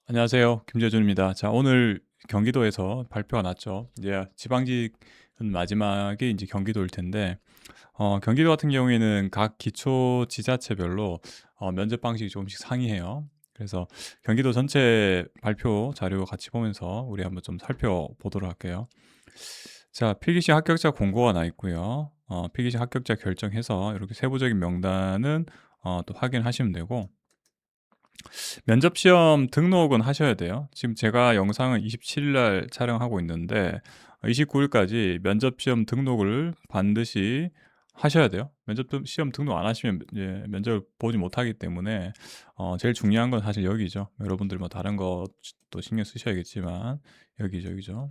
안녕하세요. 김재준입니다. 자, 오늘 경기도에서 발표가 났죠. 이제 지방직은 마지막에 이제 경기도일 텐데, 경기도 같은 경우에는 각 기초 지자체별로 면접 방식이 조금씩 상이해요. 그래서 경기도 전체 발표 자료 같이 보면서 우리 한번 좀 살펴보도록 할게요. 자, 필기시 합격자 공고가 나 있고요. 필기시 합격자 결정해서 이렇게 세부적인 명단은 또 확인하시면 되고, 면접 시험 등록은 하셔야 돼요. 지금 제가 영상은 27일 날 촬영하고 있는데 29일까지 면접 시험 등록을 반드시 하셔야 돼요. 면접 시험 등록 안 하시면 면접을 보지 못하기 때문에 제일 중요한 건 사실 여기죠. 여러분들 뭐 다른 것도 신경 쓰셔야겠지만 여기죠, 여기죠.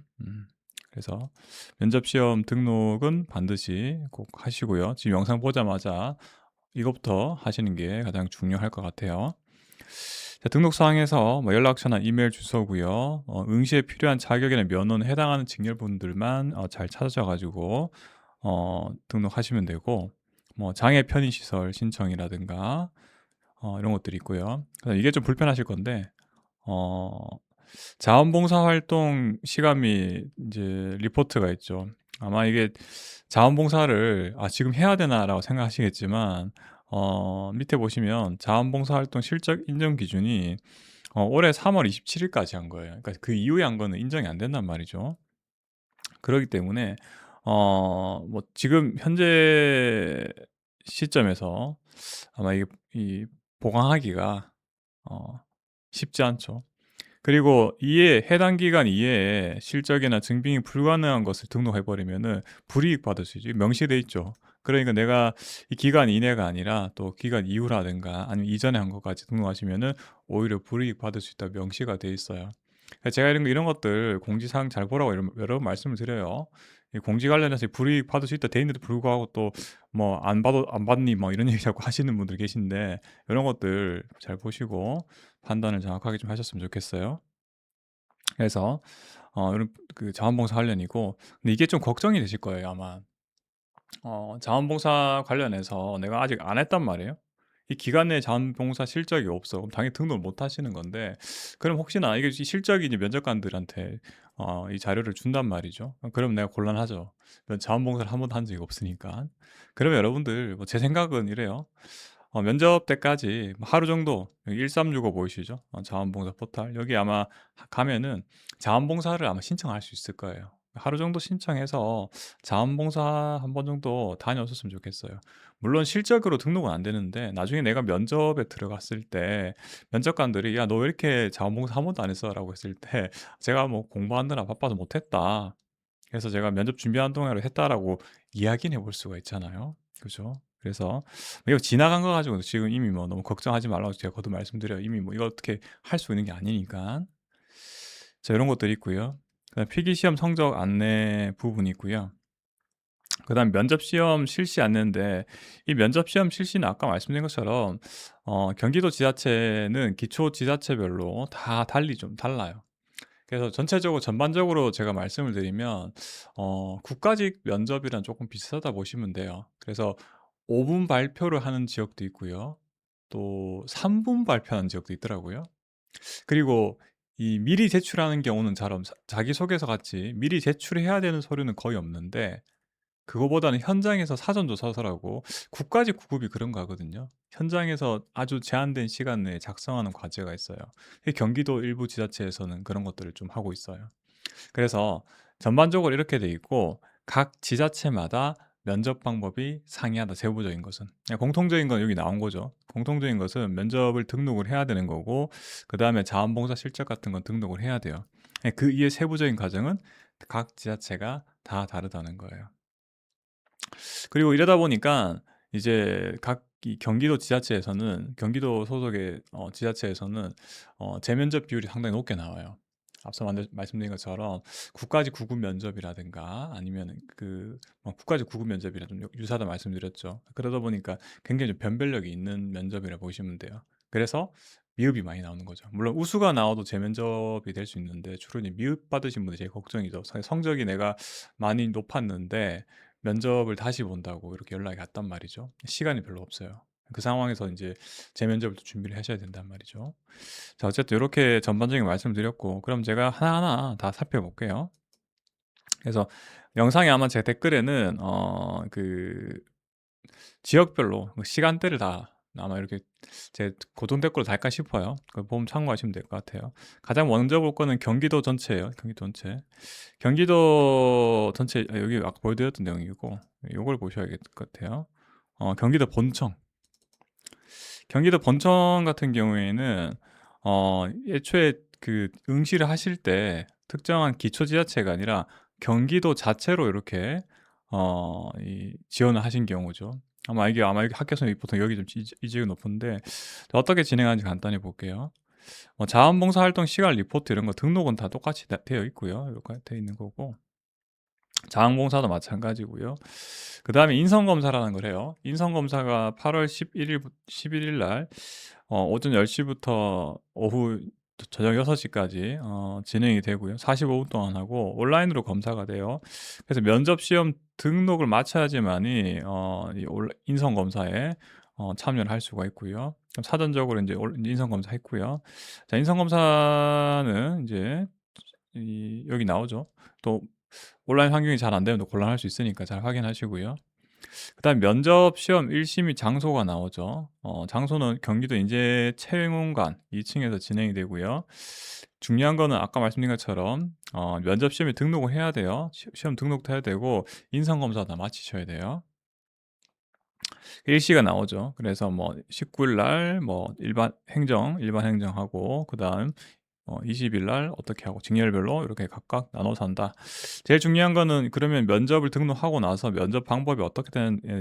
그래서 면접 시험 등록은 반드시 꼭 하시고요. 지금 영상 보자마자 이것부터 하시는 게 가장 중요할 것 같아요. 자, 등록사항에서 뭐 연락처나 이메일 주소고요. 응시에 필요한 자격이나 면허에 해당하는 직렬분들만 잘 찾아가지고 등록하시면 되고, 뭐 장애 편의시설 신청이라든가 이런 것들이 있고요. 그다음 이게 좀 불편하실 건데 어, 자원봉사활동 시간 및 이제 리포트가 있죠. 아마 이게 자원봉사를 지금 해야 되나라고 생각하시겠지만 밑에 보시면 자원봉사활동 실적 인정 기준이 올해 3월 27일까지 한 거예요. 그러니까 그 이후에 한 거는 인정이 안 된단 말이죠. 그렇기 때문에 뭐 지금 현재 시점에서 아마 이게 이 보강하기가 어 쉽지 않죠. 그리고 이에 해당 기간 이외에 실적이나 증빙이 불가능한 것을 등록해 버리면은 불이익 받을 수 있죠. 명시돼 있죠. 그러니까 내가 이 기간 이내가 아니라 또 기간 이후라든가 아니면 이전에 한 것까지 등록하시면은 오히려 불이익 받을 수 있다 명시가 돼 있어요. 그러니까 제가 이런 것들 공지사항 잘 보라고 여러 번 말씀을 드려요. 이 공지 관련해서 불이익 받을 수 있다 돼 있는데도 불구하고 또 뭐 안 받니 뭐 이런 얘기 자꾸 하시는 분들 계신데 이런 것들 잘 보시고 판단을 정확하게 좀 하셨으면 좋겠어요. 그래서 이런 그 자원봉사 관련이고, 근데 이게 좀 걱정이 되실 거예요 아마. 자원봉사 관련해서 내가 아직 안 했단 말이에요. 이 기간 내에 자원봉사 실적이 없어. 그럼 당연히 등록을 못 하시는 건데, 그럼 혹시나 이게 실적이 이제 면접관들한테 이 자료를 준단 말이죠. 그럼 내가 곤란하죠. 자원봉사를 한 번도 한 적이 없으니까. 그러면 여러분들 뭐 제 생각은 이래요. 면접 때까지 뭐 하루 정도 1365 보이시죠? 자원봉사 포털. 여기 아마 가면은 자원봉사를 아마 신청할 수 있을 거예요. 하루 정도 신청해서 자원봉사 한 번 정도 다녀오셨으면 좋겠어요. 물론 실적으로 등록은 안 되는데 나중에 내가 면접에 들어갔을 때 면접관들이 "야, 너 왜 이렇게 자원봉사 한 번도 안 했어?"라고 했을 때 제가 뭐 "공부하느라 바빠서 못 했다. 그래서 제가 면접 준비하는 동안으로 했다."라고 이야기는 해볼 수가 있잖아요. 그죠? 그래서 이거 지나간 거 가지고 지금 이미 뭐 너무 걱정하지 말라고 제가 거듭 말씀드려요. 이미 뭐 이거 어떻게 할 수 있는 게 아니니까. 자, 이런 것들이 있고요. 그다음 필기시험 성적 안내 부분이 있고요. 그다음 면접 시험 실시 안내인데 이 면접 시험 실시는 아까 말씀드린 것처럼 경기도 지자체는 기초 지자체별로 다 좀 달라요. 그래서 전체적으로 전반적으로 제가 말씀을 드리면 국가직 면접이랑 조금 비슷하다 보시면 돼요. 그래서 5분 발표를 하는 지역도 있고요. 또 3분 발표하는 지역도 있더라고요. 그리고 이 미리 제출하는 경우는 잘 자기소개서 같이 미리 제출해야 되는 서류는 거의 없는데 그거보다는 현장에서 사전 조사서라고 국가직 구급이 그런 거 하거든요. 현장에서 아주 제한된 시간 내에 작성하는 과제가 있어요. 이 경기도 일부 지자체에서는 그런 것들을 좀 하고 있어요. 그래서 전반적으로 이렇게 돼 있고 각 지자체마다 면접 방법이 상이하다. 세부적인 것은 공통적인 건 여기 나온 거죠. 공통적인 것은 면접을 등록을 해야 되는 거고 그다음에 자원봉사 실적 같은 건 등록을 해야 돼요. 그 이에 세부적인 과정은 각 지자체가 다 다르다는 거예요. 그리고 이러다 보니까 이제 각 이 경기도 지자체에서는 경기도 소속의 지자체에서는 재면접 비율이 상당히 높게 나와요. 앞서 말씀드린 것처럼 국가직 구급 면접이라든가 아니면 국가직 구급 면접이랑 좀 유사하다 말씀드렸죠. 그러다 보니까 굉장히 좀 변별력이 있는 면접이라 보시면 돼요. 그래서 미흡이 많이 나오는 거죠. 물론 우수가 나와도 재면접이 될 수 있는데 주로 이제 미흡 받으신 분들이 제일 걱정이죠. 성적이 내가 많이 높았는데 면접을 다시 본다고 이렇게 연락이 왔단 말이죠. 시간이 별로 없어요. 그 상황에서 인제 재면접을 또 준비를 하셔야 된단 말이죠. 자 어쨌든 요렇게 전반적인 말씀을 드렸고 그럼 제가 하나하나 다 살펴볼게요. 그래서 영상에 아마 제 댓글에는 지역별로 그 시간대를 다 아마 이렇게 제 고정 댓글로 달까 싶어요. 그거 보면 참고하시면 될 것 같아요. 가장 먼저 볼 거는 경기도 전체예요, 경기도 전체. 경기도 전체 여기 아까 보여드렸던 내용이고 요걸 보셔야 될 것 같아요. 경기도 본청. 경기도 본청 같은 경우에는 애초에 그 응시를 하실 때 특정한 기초지자체가 아니라 경기도 자체로 이렇게 이 지원을 하신 경우죠. 아마 이게 학교에서는 보통 여기 좀 이직이 높은데 어떻게 진행하는지 간단히 볼게요. 자원봉사활동 시간 리포트 이런 거 등록은 다 똑같이 되어 있고요. 이렇게 되어 있는 거고 자원봉사도 마찬가지고요. 그다음에 인성검사라는 걸 해요. 인성검사가 8월 11일 날 오전 10시 부터 오후 저녁 6시 까지 진행이 되고요. 45분 동안 하고 온라인으로 검사가 돼요. 그래서 면접 시험 등록을 마쳐야지만이 이 인성검사에 참여를 할 수가 있고요. 그럼 사전적으로 인제 인성검사 했고요. 자 인성검사는 인제 여기 나오죠. 또 온라인 환경이 잘 안 되면 또 곤란할 수 있으니까 잘 확인하시고요. 그다음에 면접 시험 일시 및 장소가 나오죠. 장소는 경기도 인재채용관 2 층에서 진행이 되고요. 중요한 거는 아까 말씀드린 것처럼 면접 시험에 등록을 해야 돼요. 시험 등록도 해야 되고 인성 검사 다 마치셔야 돼요. 일시가 나오죠. 그래서 뭐 19일 날 뭐 일반 행정하고 그다음 20일 날 어떻게 하고 직렬별로 이렇게 각각 나눠서 한다. 제일 중요한 거는 그러면 면접을 등록하고 나서 면접 방법이 어떻게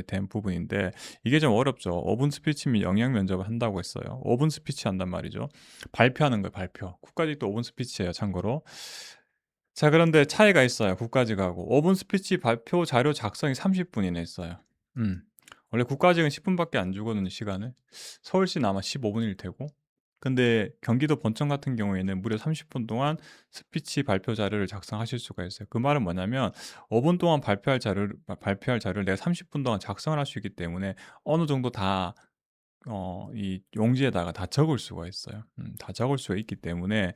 된 부분인데 이게 좀 어렵죠. 5분 스피치 및 영역 면접을 한다고 했어요. 5분 스피치 한단 말이죠. 발표하는 거예요, 발표. 국가직도 5분 스피치예요, 참고로. 자, 그런데 차이가 있어요, 국가직하고. 5분 스피치 발표 자료 작성이 30 분이나 있어요. 음. 원래 국가직은 10 분밖에 안 주거든요, 시간을. 서울시는 아마 15 분일 테고. 근데 경기도 본청 같은 경우에는 무려 30분 동안 스피치 발표 자료를 작성하실 수가 있어요. 그 말은 뭐냐면 5분 동안 발표할 자료를 내가 30분 동안 작성을 할 수 있기 때문에 어느 정도 다 이 용지에다가 다 적을 수가 있어요. 다 적을 수가 있기 때문에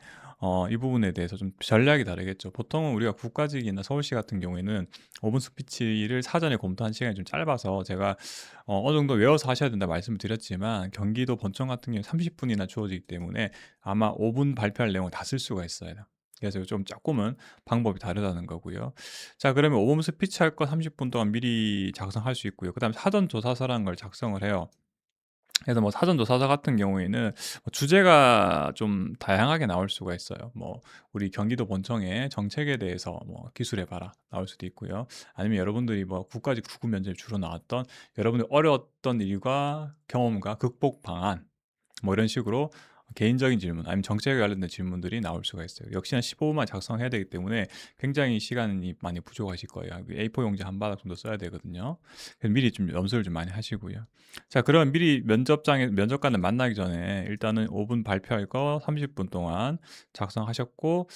이 부분에 대해서 좀 전략이 다르겠죠. 보통은 우리가 국가직이나 서울시 같은 경우에는 5분 스피치를 사전에 검토한 시간이 좀 짧아서 제가 어느 정도 외워서 하셔야 된다 말씀을 드렸지만 경기도 본청 같은 경우에 30 분이나 주어지기 때문에 아마 5분 발표할 내용을 다 쓸 수가 있어요. 그래서 좀 쪼끔은 방법이 다르다는 거고요. 자, 그러면 5분 스피치 할 거 30분 동안 미리 작성할 수 있고요. 그다음에 사전 조사서라는 걸 작성을 해요. 그래서 뭐 사전 조사서 같은 경우에는 주제가 좀 다양하게 나올 수가 있어요. 뭐 우리 경기도 본청의 정책에 대해서 뭐 "기술해 봐라." 나올 수도 있고요. 아니면 여러분들이 뭐 국가직 구급 면접에 주로 나왔던 여러분들이 어려웠던 일과 경험과 극복 방안 뭐 이런 식으로 개인적인 질문 아니면 정책에 관련된 질문들이 나올 수가 있어요. 역시나 15 분만 작성해야 되기 때문에 굉장히 시간이 많이 부족하실 거예요. A4 용지 한 바닥 정도 써야 되거든요. 그래서 미리 좀 염두를 좀 많이 하시고요. 자, 그럼 미리 면접관을 만나기 전에 일단은 5분 발표할 거 30분 동안 작성하셨고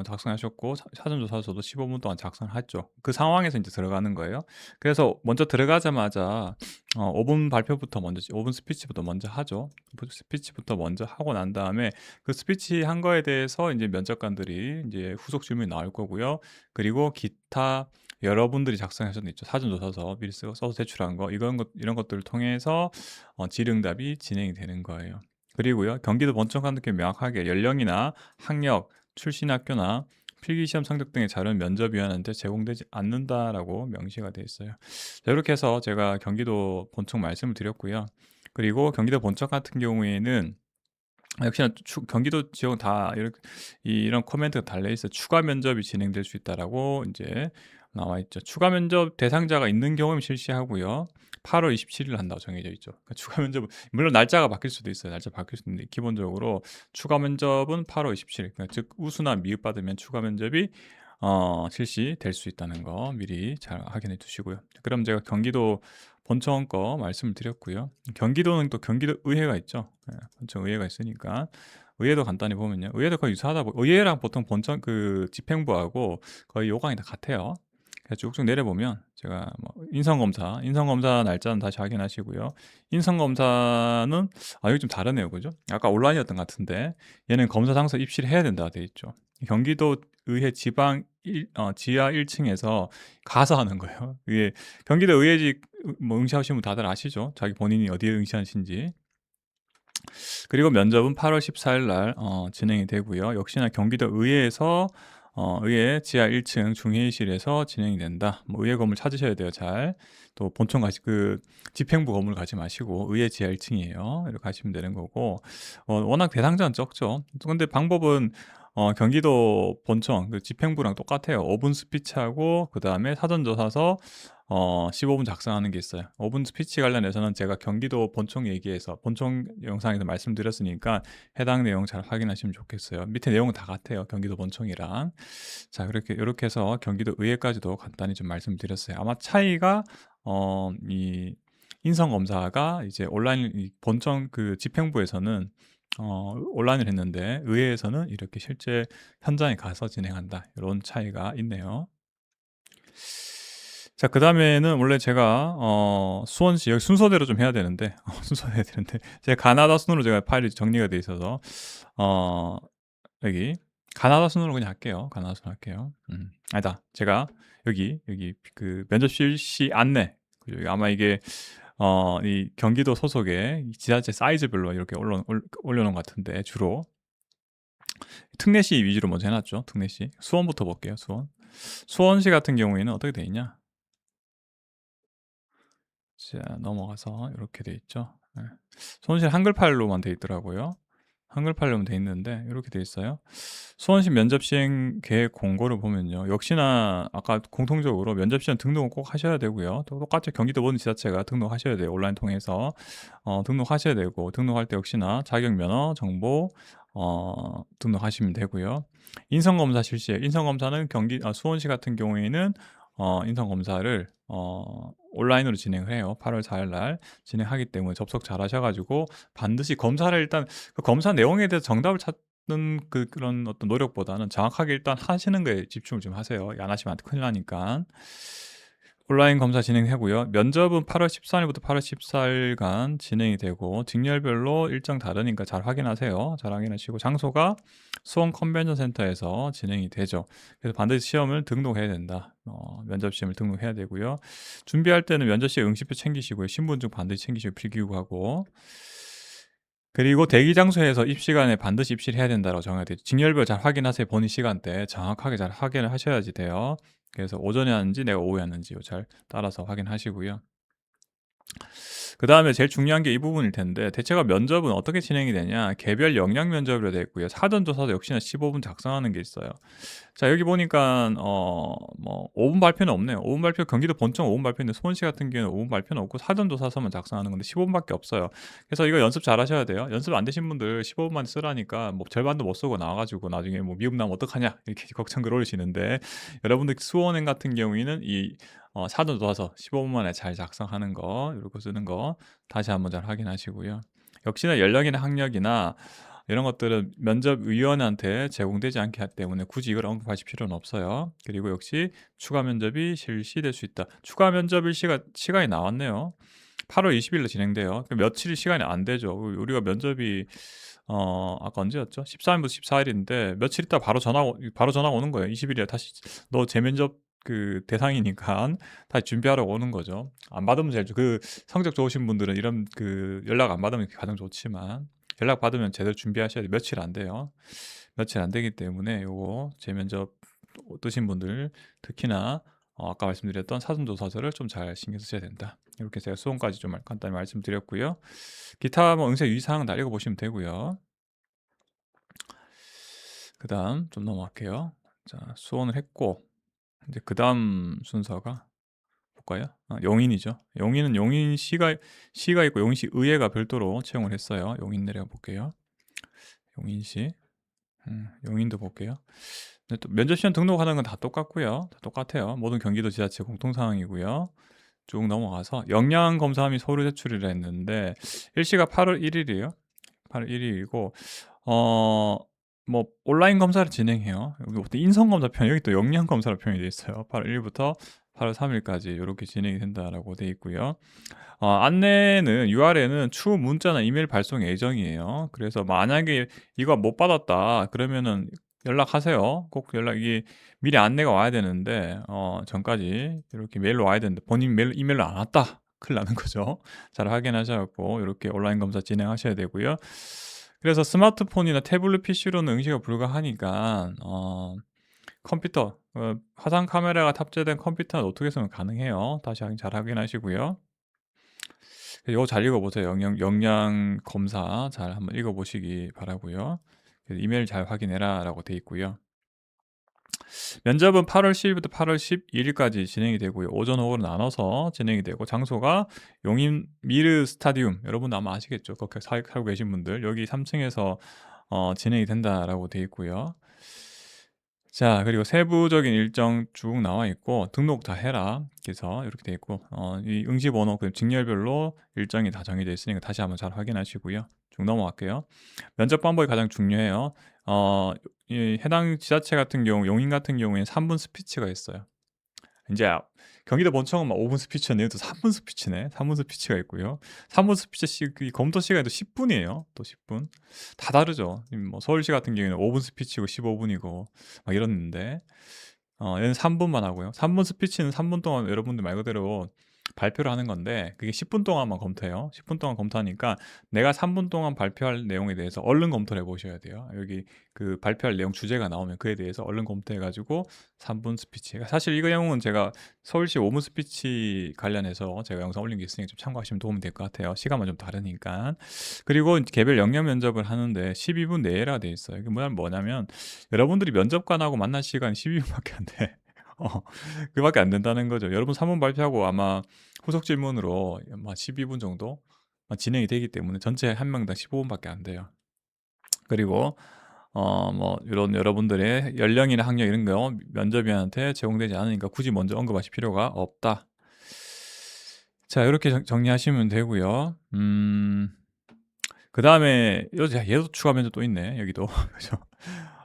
작성하셨고 사전조사서도 15분 동안 작성했죠. 그 상황에서 인제 들어가는 거예요. 그래서 먼저 들어가자마자 5분 발표부터 먼저 5분 스피치부터 먼저 하죠. 스피치부터 먼저 하고 난 다음에 그 스피치 한 거에 대해서 인제 면접관들이 인제 후속 질문이 나올 거고요. 그리고 기타 여러분들이 작성하셨던 있죠. 사전조사서 미리 써서 제출한 거 이런 것들을 통해서 질의응답이 진행이 되는 거예요. 그리고요. 경기도 본청 같은 경우 명확하게 연령이나 학력, 출신 학교나 필기시험 성적 등의 자료는 면접위원한테 제공되지 않는다라고 명시가 되어 있어요. 자, 이렇게 해서 제가 경기도 본청 말씀을 드렸고요. 그리고 경기도 본청 같은 경우에는 역시나 경기도 지역은 다 이런 코멘트가 달려 있어요. "추가 면접이 진행될 수 있다."라고 이제 나와 있죠. 추가 면접 대상자가 있는 경우면 실시하고요. 8월 27일 한다고 정해져 있죠. 그러니까 추가 면접은 물론 날짜가 바뀔 수도 있어요. 날짜 바뀔 수도 있는데 기본적으로 추가 면접은 8월 27일 그러니까 즉 우수나 미흡 받으면 추가 면접이 실시될 수 있다는 거 미리 잘 확인해 두시고요. 그럼 제가 경기도 본청 거 말씀을 드렸고요. 경기도는 또 경기도 의회가 있죠. 예, 본청 의회가 있으니까 의회도 간단히 보면요. 의회도 거의 유사하다 의회랑 보통 본청 그 집행부하고 거의 요강이 다 같아요. 그래서 쭉쭉 내려보면 제가 뭐 인성검사 날짜는 다시 확인하시고요. 인성검사는 이거 좀 다르네요. 그죠? 아까 온라인이었던 것 같은데 얘는 검사 장소 입시를 해야 된다고 돼 있죠. 경기도 의회 지하 1 층에서 가서 하는 거예요. 이게 경기도 의회직 뭐 응시하시는 분 다들 아시죠? 자기 본인이 어디에 응시하신지. 그리고 면접은 8월 14일 날 진행이 되고요. 역시나 경기도 의회에서 의회 지하 1층 중회의실에서 진행이 된다. 뭐 의회 건물 찾으셔야 돼요. 잘. 또 본청 그 집행부 건물 가지 마시고 의회 지하 1층이에요. 이렇게 가시면 되는 거고 워낙 대상자는 적죠. 근데 방법은 경기도 본청 그 집행부랑 똑같아요. 5분 스피치하고 그다음에 사전조사서 15분 작성하는 게 있어요. 5분 스피치 관련해서는 제가 경기도 본청 얘기해서 본청 영상에서 말씀드렸으니까 해당 내용 잘 확인하시면 좋겠어요. 밑에 내용은 다 같아요. 경기도 본청이랑. 자, 이렇게 해서 경기도 의회까지도 간단히 좀 말씀드렸어요. 아마 차이가 이 인성 검사가 이제 온라인 본청 그 집행부에서는 온라인을 했는데 의회에서는 이렇게 실제 현장에 가서 진행한다. 이런 차이가 있네요. 자, 그다음에는 원래 제가 수원시 여기 순서대로 좀 해야 되는데 순서대로 해야 되는데 제가 가나다 순으로 제가 파일이 정리가 돼 있어서 어 여기 가나다 순으로 그냥 할게요. 가나다 순으로 할게요. 아니다. 제가 여기 그 면접 실시 안내 그죠? 아마 이게 이 경기도 소속의 이 지자체 사이즈별로 이렇게 올려놓은 것 같은데 주로 특례시 위주로 먼저 해놨죠. 특례시 수원부터 볼게요. 수원시 같은 경우에는 어떻게 돼 있냐? 자, 넘어가서 이렇게 돼 있죠. 네. 수원시 한글파일로만 돼 있더라고요. 한글파일로만 돼 있는데 이렇게 돼 있어요. 수원시 면접 시행 계획 공고를 보면요. 역시나 아까 공통적으로 면접 시험 등록을 꼭 하셔야 되고요. 또 똑같이 경기도 모든 지자체가 등록하셔야 돼요. 온라인 통해서 등록하셔야 되고 등록할 때 역시나 자격 면허 정보 등록하시면 되고요. 인성검사 실시에 인성검사는 수원시 같은 경우에는 인성검사를 온라인으로 진행을 해요. 8월 4일 날 진행하기 때문에 접속 잘 하셔가지고 반드시 검사를 일단 그 검사 내용에 대해서 정답을 찾는 그런 어떤 노력보다는 정확하게 일단 하시는 거에 집중을 좀 하세요. 안 하시면 큰일 나니까. 온라인 검사 진행하고요. 면접은 8월 13일부터 8월 14일간 진행이 되고 직렬별로 일정 다르니까 잘 확인하세요. 잘 확인하시고 장소가 수원 컨벤션 센터에서 진행이 되죠. 그래서 반드시 시험을 등록해야 된다. 면접 시험을 등록해야 되고요. 준비할 때는 면접 시에 응시표 챙기시고요. 신분증 반드시 챙기시고 필기구하고 그리고 대기 장소에서 입시간에 반드시 입시를 해야 된다고 정해야 돼요. 직렬별 잘 확인하세요. 본인 시간대 정확하게 잘 확인을 하셔야지 돼요. 그래서 오전에 하는지 내가 오후에 하는지 잘 따라서 확인하시고요. 그다음에 제일 중요한 게 이 부분일 텐데 대체가 면접은 어떻게 진행이 되냐 개별 역량 면접으로 되어 있고요. 사전조사도 역시나 15분 작성하는 게 있어요. 자, 여기 보니까 뭐 5분 발표는 없네요. 5분 발표 경기도 본청 5분 발표인데 수원시 같은 경우는 5분 발표는 없고 사전조사서만 작성하는 건데 15분밖에 없어요. 그래서 이거 연습 잘 하셔야 돼요. 연습 안 되신 분들 15분만 쓰라니까 뭐 절반도 못 쓰고 나와가지고 나중에 뭐 미흡 나면 어떡하냐 이렇게 걱정글 올리시는데 여러분들 수원행 같은 경우에는 이 사전조사서 15분 만에 잘 작성하는 거 이렇게 쓰는 거 다시 한번 잘 확인하시고요. 역시나 연령이나 학력이나 이런 것들은 면접위원한테 제공되지 않기 때문에 굳이 이걸 언급하실 필요는 없어요. 그리고 역시 추가 면접이 실시될 수 있다. 추가 면접일 시간이 나왔네요. 8월 20일로 진행돼요. 며칠 시간이 안 되죠. 우리가 면접이 아까 언제였죠? 13일부터 14일인데 며칠 있다 바로 전화 오는 거예요. 20일이야 다시 너 재면접 그 대상이니까 다시 준비하라고 오는 거죠. 안 받으면 제일 그 성적 좋으신 분들은 이런 그 연락 안 받으면 가장 좋지만 연락 받으면 제대로 준비하셔야 돼요. 며칠 안 돼요. 며칠 안 되기 때문에 요거 재면접 뜨신 분들 특히나 아까 말씀드렸던 사전조사서를 좀 잘 신경 쓰셔야 된다. 이렇게 제가 수험까지 좀 간단히 말씀드렸고요. 기타 뭐 응세 유의사항 다 읽어보시면 되고요. 그 다음 좀 넘어갈게요. 자, 수원을 했고 이제 그 다음 순서가 볼까요? 용인이죠. 용인은 시가 있고 용인시 의회가 별도로 채용을 했어요. 용인 내려 볼게요. 용인시 용인도 볼게요. 근데 또 면접 시험 등록하는 건 다 똑같고요. 다 똑같아요. 모든 경기도 지자체 공통 사항이고요. 쭉 넘어가서 역량 검사 및 서류 제출이라 했는데 일시가 8월 1일이에요. 8월 1일이고 뭐 온라인 검사를 진행해요. 여기 또 인성 검사 편 여기 또 역량 검사로 표현이 돼 있어요. 8월 1 일부터 8월 3 일까지 요렇게 진행이 된다라고 돼 있고요. 안내는 URL에는 추후 문자나 이메일 발송 예정이에요. 그래서 만약에 이거 못 받았다 그러면은 연락하세요. 꼭 연락이 미리 안내가 와야 되는데 전까지 이렇게 메일로 와야 되는데 본인 메일 이메일로 안 왔다. 큰일 나는 거죠. 잘 확인하셔 갖고 이렇게 온라인 검사 진행하셔야 되고요. 그래서 스마트폰이나 태블릿 PC로는 응시가 불가하니까 컴퓨터 화상 카메라가 탑재된 컴퓨터나 노트북에서는 가능해요. 다시 확인 잘 확인하시고요. 요거 잘 읽어보세요. 역량 검사 잘 한번 읽어보시기 바라고요. 그래서 이메일 잘 확인해라라고 돼 있고요. 면접은 8월 10일부터 8월 11일까지 진행이 되고요. 오전, 오후로 나눠서 진행이 되고 장소가 용인 미르 스타디움 여러분도 아마 아시겠죠? 거기 살고 계신 분들 여기 3층에서 진행이 된다라고 돼 있고요. 자 그리고 세부적인 일정 쭉 나와 있고 "등록 다 해라." 그래서 이렇게 돼 있고 이 응시 번호 그 직렬별로 일정이 다 정해져 있으니까 다시 한번 잘 확인하시고요. 쭉 넘어갈게요. 면접 방법이 가장 중요해요. 이 해당 지자체 같은 경우 용인 같은 경우에는 3분 스피치가 있어요. 인제 경기도 본청은 막 5분 스피치였네요. 또 3분 스피치네. 3분 스피치가 있고요. 3분 스피치 그 검토 시간이 또 10 분이에요. 또 10 분. 다 다르죠. 뭐 서울시 같은 경우에는 5분 스피치고 15 분이고 막 이랬는데 얘는 3 분만 하고요. 3분 스피치는 3분 동안 여러분들 말 그대로 발표를 하는 건데 그게 10분 동안만 검토해요. 10분 동안 검토하니까 내가 3분 동안 발표할 내용에 대해서 얼른 검토를 해 보셔야 돼요. 여기 그 발표할 내용 주제가 나오면 그에 대해서 얼른 검토해 가지고 3분 스피치. 그러니까 사실 이거 내용은 제가 서울시 5분 스피치 관련해서 제가 영상 올린 게 있으니까 좀 참고하시면 도움이 될 것 같아요. 시간만 좀 다르니까. 그리고 개별 역량 면접을 하는데 12분 내라 돼 있어요. 이게 뭐냐면 여러분들이 면접관하고 만날 시간이 12 분밖에 안 돼. 어 그밖에 안 된다는 거죠. 여러분 3분 발표하고 아마 후속 질문으로 아마 12분 정도 진행이 되기 때문에 전체 한 명당 15 분밖에 안 돼요. 그리고 뭐 요런 여러분들의 연령이나 학력 이런 거 면접위원한테 제공되지 않으니까 굳이 먼저 언급하실 필요가 없다. 자 요렇게 정리하시면 되고요. 그다음에 얘도 추가 면접 또 있네 여기도. 그죠.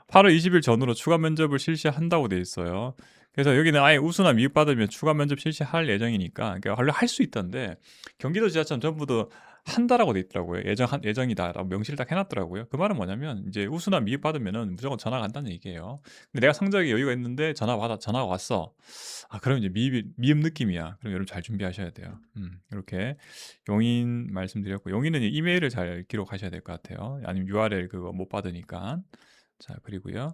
8월 20일 전후로 추가 면접을 실시한다고 돼 있어요. 그래서 여기는 아예 우수나 미흡받으면 추가 면접 실시할 예정이니까 그러니까 원래 할 수 있던데 경기도 지자체는 전부 다 한다라고 돼 있더라고요. 예정이다라고 명시를 딱 해 놨더라고요. 그 말은 뭐냐면 이제 우수나 미흡받으면은 무조건 전화가 간다는 얘기예요. 근데 내가 성적에 여유가 있는데 전화가 왔어. 그럼 이제 미흡 느낌이야. 그럼 여러분 잘 준비하셔야 돼요. 요렇게 용인 말씀드렸고 용인은 이메일을 잘 기록하셔야 될 것 같아요. 아니면 URL 그거 못 받으니까. 자 그리고요.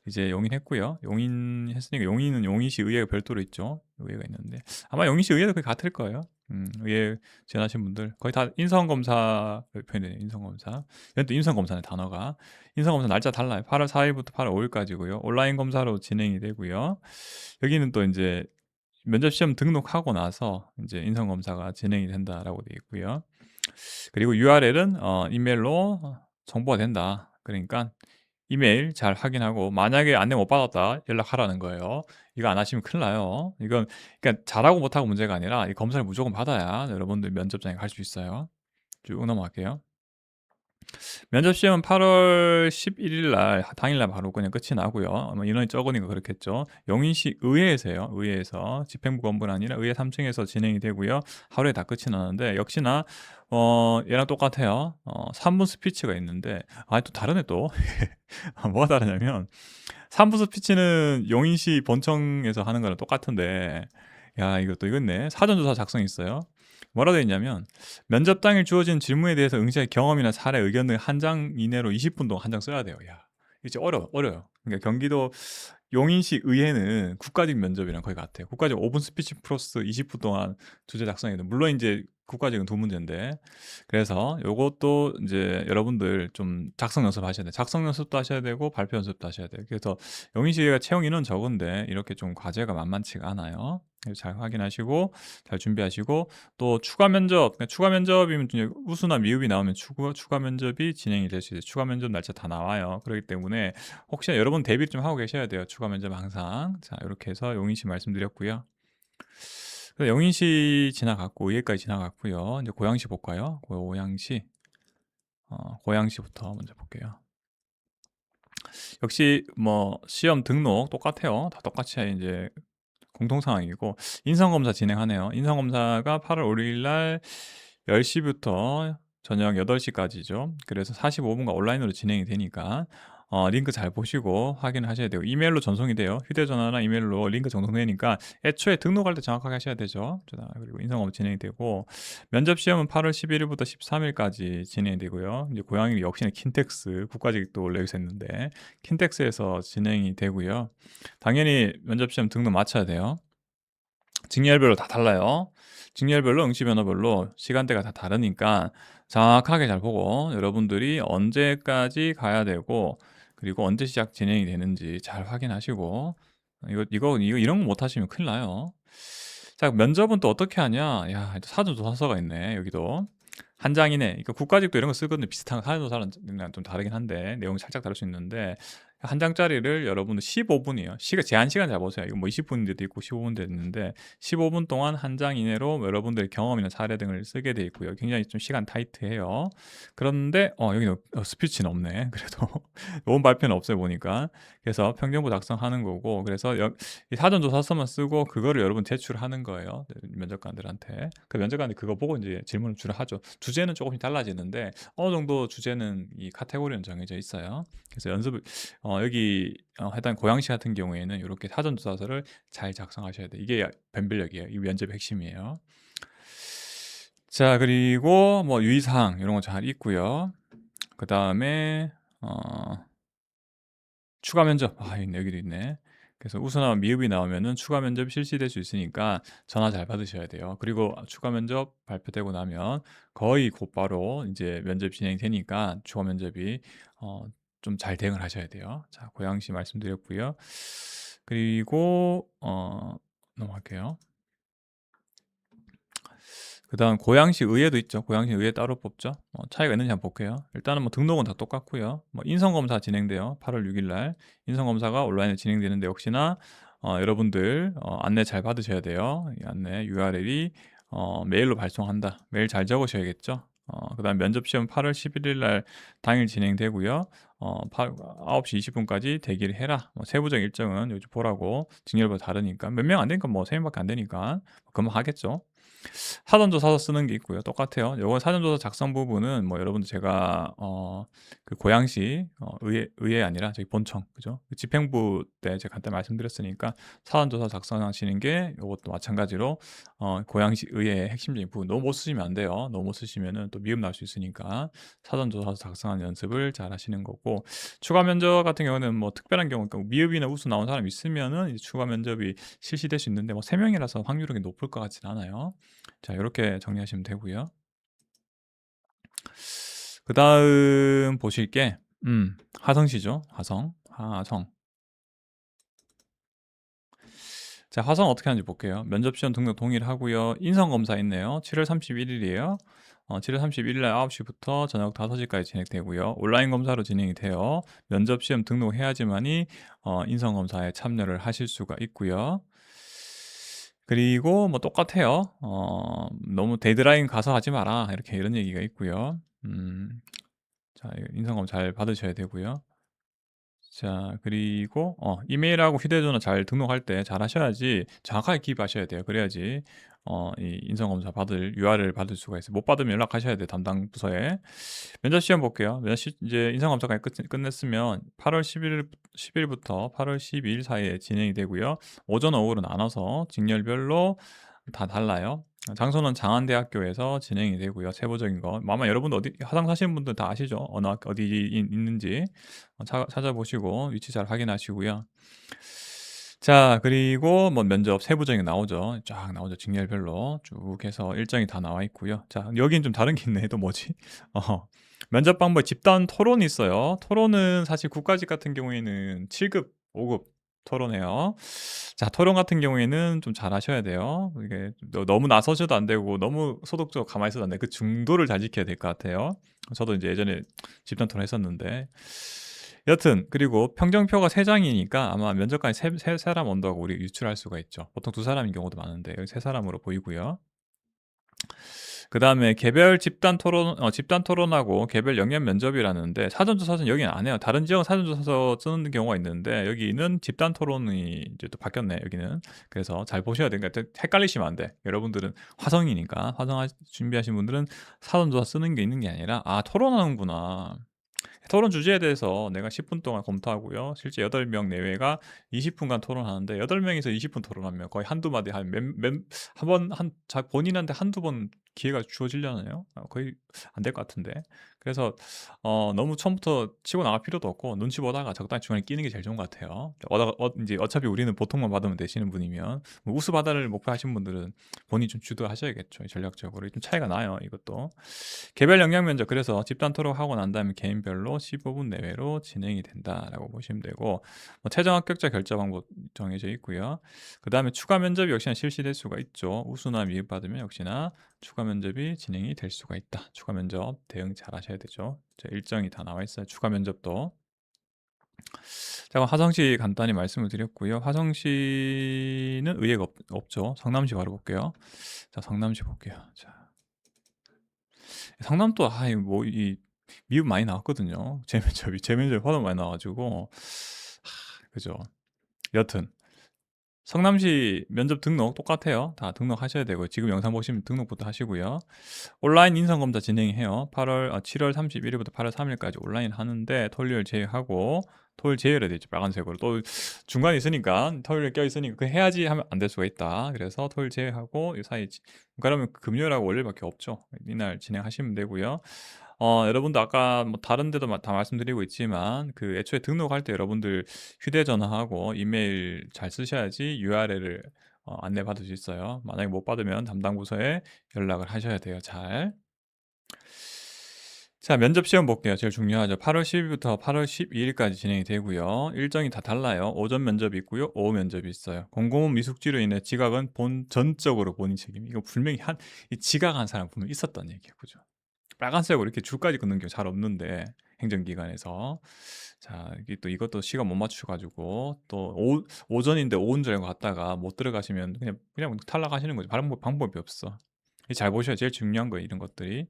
이제 용인했고요. 용인했으니까 용인은 용인시 의회가 별도로 있죠. 의회가 있는데 아마 용인시 의회도 거의 같을 거예요. 의회 지원하신 분들 거의 다 인성검사 표현되네요. 인성검사. 이건 또 인성검사네 단어가. 인성검사 날짜 달라요. 8월 4 일부터 8월 5 일까지고요. 온라인 검사로 진행이 되고요. 여기는 또 인제 면접 시험 등록하고 나서 인제 인성검사가 진행이 된다라고 되어 있고요. 그리고 URL은 이메일로 정보가 된다. 그러니까 이메일 잘 확인하고 만약에 안내 못 받았다 연락하라는 거예요. 이거 안 하시면 큰일 나요. 이건 그러니까 잘하고 못하고 문제가 아니라 이 검사를 무조건 받아야 여러분들 면접장에 갈 수 있어요. 쭉 넘어갈게요. 면접 시험은 8월 11일 날 당일날 바로 그냥 끝이 나고요. 아마 인원이 적으니까 그렇겠죠. 용인시 의회에서 해요. 의회에서 집행부 건물이 아니라 의회 3 층에서 진행이 되고요. 하루에 다 끝이 나는데 역시나 얘랑 똑같아요. 3분 스피치가 있는데 또 다르네 또. 뭐가 다르냐면 3분 스피치는 용인시 본청에서 하는 거랑 똑같은데 야 이것도 이건네. 사전조사 작성이 있어요. 뭐라 돼 있냐면 면접 당일 주어진 질문에 대해서 응시할 경험이나 사례, 의견 등 한 장 이내로 20분 동안 한 장 써야 돼요. 야 이게 어려요. 그러니까 경기도 용인시 의회는 국가직 면접이랑 거의 같아요. 국가직 5분 스피치 플러스 20분 동안 주제 작성해야 돼요. 물론 인제 국가직은 2문제인데 그래서 요것도 인제 여러분들 좀 작성 연습하셔야 돼요. 작성 연습도 하셔야 되고 발표 연습도 하셔야 돼요. 그래서 용인시 의회가 채용 인원 적은데 이렇게 좀 과제가 만만치가 않아요. 그래서 잘 확인하시고 잘 준비하시고 또 추가 면접, 그러니까 추가 면접이면 이제 우수나 미흡이 나오면 추가 면접이 진행이 될 수 있어요. 추가 면접 날짜 다 나와요. 그렇기 때문에 혹시나 여러분 대비를 좀 하고 계셔야 돼요. 추가 면접 항상. 자 이렇게 해서 용인시 말씀드렸고요. 그래서 용인시 지나갔고 의회까지 지나갔고요. 이제 고양시 볼까요? 고양시 고양시부터 먼저 볼게요. 역시 뭐 시험 등록 똑같아요. 다 똑같이 인제 공통 상황이고 인성검사 진행하네요. 인성검사가 8월 5일날10 시부터 저녁 8 시까지죠. 그래서 45 분간 온라인으로 진행이 되니까 링크 잘 보시고 확인하셔야 되고 이메일로 전송이 돼요. 휴대전화나 이메일로 링크 전송되니까 애초에 등록할 때 정확하게 하셔야 되죠. 자, 그리고 인성검사 진행이 되고 면접 시험은 8월 11 일부터 13 일까지 진행이 되고요. 이제 고양이 역시나 킨텍스 국가직도 원래 여기서 했는데 킨텍스에서 진행이 되고요. 당연히 면접 시험 등록 마쳐야 돼요. 직렬별로 다 달라요. 직렬별로 응시 면허별로 시간대가 다 다르니까 정확하게 잘 보고 여러분들이 언제까지 가야 되고 그리고 언제 시작 진행이 되는지 잘 확인하시고 이거 이런 거 못 하시면 큰일 나요. 자, 면접은 또 어떻게 하냐? 야, 또 사전조사서가 있네. 여기도. 한 장이네. 그러니까 국가직도 이런 거 쓰거든요. 비슷한 사전조사랑 좀 다르긴 한데 내용이 살짝 다를 수 있는데 한 장짜리를 여러분들 15분이에요. 제한 시간 잘 보세요. 이거 뭐 20분인데도 있고 15분도 있는데 15분 동안 한 장 이내로 여러분들의 경험이나 사례 등을 쓰게 돼 있고요. 굉장히 좀 시간 타이트해요. 그런데 여기는 스피치는 없네. 그래도 논문 발표는 없어요 보니까. 그래서 평정부 작성하는 거고 그래서 이 사전조사서만 쓰고 그거를 여러분 제출하는 거예요. 면접관들한테. 그 면접관이 그거 보고 이제 질문을 주로 하죠. 주제는 조금씩 달라지는데 어느 정도 주제는 이 카테고리는 정해져 있어요. 그래서 연습을 여기 해당 고양시 같은 경우에는 이렇게 사전조사서를 잘 작성하셔야 돼요. 이게 변별력이에요. 이 면접의 핵심이에요. 자, 그리고 뭐 유의사항 이런 거 잘 있고요. 그 다음에 추가 면접 있네. 여기도 있네. 그래서 우수나 미흡이 나오면은 추가 면접이 실시될 수 있으니까 전화 잘 받으셔야 돼요. 그리고 추가 면접 발표되고 나면 거의 곧바로 이제 면접이 진행되니까 추가 면접이 좀 잘 대응을 하셔야 돼요. 자, 고양시 말씀드렸고요. 그리고 넘어갈게요. 그다음 고양시 의회도 있죠. 고양시 의회 따로 뽑죠. 차이가 있는지 한번 볼게요. 일단은 뭐 등록은 다 똑같고요. 뭐 인성검사 진행돼요. 8월 6일 날 인성검사가 온라인에 진행되는데 역시나 여러분들 안내 잘 받으셔야 돼요. 이 안내 URL이 메일로 발송한다. 메일 잘 적으셔야겠죠. 그다음 면접 시험 8월 11일 날 당일 진행되고요. 9시 20분까지 대기를 해라. 뭐 세부적 일정은 요즘 보라고 직렬별로 다르니까 몇 명 안 되니까 뭐 3명밖에 안 되니까 금방 하겠죠. 사전조사서 쓰는 게 있고요. 똑같아요. 요거 사전조사 작성 부분은 뭐 여러분들 제가 그 고양시 의회 아니라 저기 본청 그죠? 그 집행부 때 제가 간단히 말씀드렸으니까 사전조사 작성하시는 게 요것도 마찬가지로 고양시 의회의 핵심적인 부분 너무 못 쓰시면 안 돼요. 너무 못 쓰시면은 또 미흡 날 수 있으니까 사전조사 작성하는 연습을 잘 하시는 거고 추가 면접 같은 경우는 뭐 특별한 경우 그러니까 미흡이나 우수 나온 사람 있으면은 이제 추가 면접이 실시될 수 있는데 뭐 3명이라서 확률이 높을 것 같진 않아요. 자, 이렇게 정리하시면 되고요. 그다음 보실 게 화성시죠. 화성. 자, 화성 어떻게 하는지 볼게요. 면접 시험 등록 동일하고요. 인성 검사 있네요. 7월 31일이에요. 7월 31일 날 9 시부터 저녁 5 시까지 진행되고요. 온라인 검사로 진행이 돼요. 면접 시험 등록해야지만이 인성 검사에 참여를 하실 수가 있고요. 그리고 뭐 똑같아요. "너무 데드라인 가서 하지 마라." 이렇게 이런 얘기가 있고요. 자, 이거 인성검 잘 받으셔야 되고요. 자, 그리고 이메일하고 휴대전화 잘 등록할 때 잘하셔야지 정확하게 기입하셔야 돼요. 그래야지 이 인성검사 받을 URL 받을 수가 있어요. 못 받으면 연락하셔야 돼요, 담당 부서에. 면접 시험 볼게요. 이제 인성검사까지 끝냈으면 8월 10일부터 8월 12일 사이에 진행이 되고요. 오전, 오후로 나눠서 직렬별로 다 달라요. 장소는 장안대학교에서 진행이 되고요. 세부적인 거. 아마 여러분도 어디 화상 사시는 분들 다 아시죠? 어디 있는지 찾아보시고 위치 잘 확인하시고요. 자, 그리고 뭐 면접 세부적인 게 나오죠. 쫙 나오죠. 직렬별로 쭉 해서 일정이 다 나와 있고요. 자, 여긴 좀 다른 게 있네. 또 뭐지? 어. 면접 방법 집단 토론이 있어요. 토론은 사실 국가직 같은 경우에는 7급, 5급 토론해요. 자, 토론 같은 경우에는 좀 잘하셔야 돼요. 이게 너무 나서셔도 안 되고 너무 소극적으로 가만히 있어도 안 돼. 그 중도를 잘 지켜야 될 것 같아요. 저도 이제 예전에 집단 토론 했었는데. 여튼 그리고 평정표가 3 장이니까 아마 면접관이 세 사람 온다고 우리 유출할 수가 있죠. 보통 2 사람인 경우도 많은데 여기 3 사람으로 보이고요. 그다음에 개별 집단 토론하고 개별 영역 면접이라는데 사전조사서는 여기는 안 해요. 다른 지역은 사전조사서 쓰는 경우가 있는데 여기는 집단 토론이 이제 또 바뀌었네 여기는. 그래서 잘 보셔야 돼요. 그러니까 헷갈리시면 안 돼. 여러분들은 화성이니까 준비하신 분들은 사전조사 쓰는 게 있는 게 아니라 아 토론하는구나. 토론 주제에 대해서 내가 10분 동안 검토하고요. 실제 8명 내외가 20분간 토론하는데 8명이서 20분 토론하면 거의 한두 마디 한 번, 본인한테 한두 번 기회가 주어지려나요? 거의 안 될 것 같은데. 그래서 너무 처음부터 치고 나갈 필요도 없고 눈치 보다가 적당히 중간에 끼는 게 제일 좋은 것 같아요. 이제 어차피 우리는 보통만 받으면 되시는 분이면 뭐 우수 바다를 목표하신 분들은 본인이 좀 주도하셔야겠죠. 전략적으로 좀 차이가 나요. 이것도. 개별 역량 면접 그래서 집단 토론하고 난 다음에 개인별로 15분 내외로 진행이 된다라고 보시면 되고 뭐 최종 합격자 결정 방법 정해져 있고요. 그 다음에 추가 면접이 역시나 실시될 수가 있죠. 우수나 미흡 받으면 역시나 추가 면접이 진행이 될 수가 있다. 추가 면접 대응 잘 하셔야 되죠. 일정이 다 나와 있어요. 추가 면접도. 자, 그럼 화성시 간단히 말씀을 드렸고요. 화성시는 의외가 없죠. 성남시 바로 볼게요. 자, 성남시 볼게요. 자, 성남도 뭐이 미국 많이 나왔거든요. 제 면접이 워낙 많이 나와가지고 그죠. 여튼 성남시 면접 등록 똑같아요. 다 등록하셔야 되고 지금 영상 보시면 등록부터 하시고요. 온라인 인성검사 진행해요. 7월 31일부터 8월 3일까지 온라인 하는데 토요일 제외하고 토요일 제외를 되죠. 빨간색으로 또 중간에 있으니까 토요일에 껴있으니까 그 해야지 하면 안 될 수가 있다. 그래서 토요일 제외하고 이 사이 그러면 금요일하고 월요일밖에 없죠. 이날 진행하시면 되고요. 여러분도 아까 뭐 다른 데도 다 말씀드리고 있지만 그 애초에 등록할 때 여러분들 휴대전화하고 이메일 잘 쓰셔야지 URL을 안내받을 수 있어요. 만약에 못 받으면 담당 부서에 연락을 하셔야 돼요. 잘. 자, 면접 시험 볼게요. 제일 중요하죠. 8월 10일부터 8월 12일까지 진행이 되고요. 일정이 다 달라요. 오전 면접이 있고요. 오후 면접이 있어요. 공공은 미숙지로 인해 지각은 전적으로 본인 책임. 이거 분명히 이 지각한 사람 분명 있었던 얘기예요. 그죠? 빨간색으로 이렇게 줄까지 긋는 게 잘 없는데 행정기관에서 자 이게 또 이것도 시간 못 맞추셔가지고 또 오전인데 오후인 줄 알고 갔다가 못 들어가시면 그냥 탈락하시는 거죠. 방법이 없어. 잘 보셔야 제일 중요한 거예요. 이런 것들이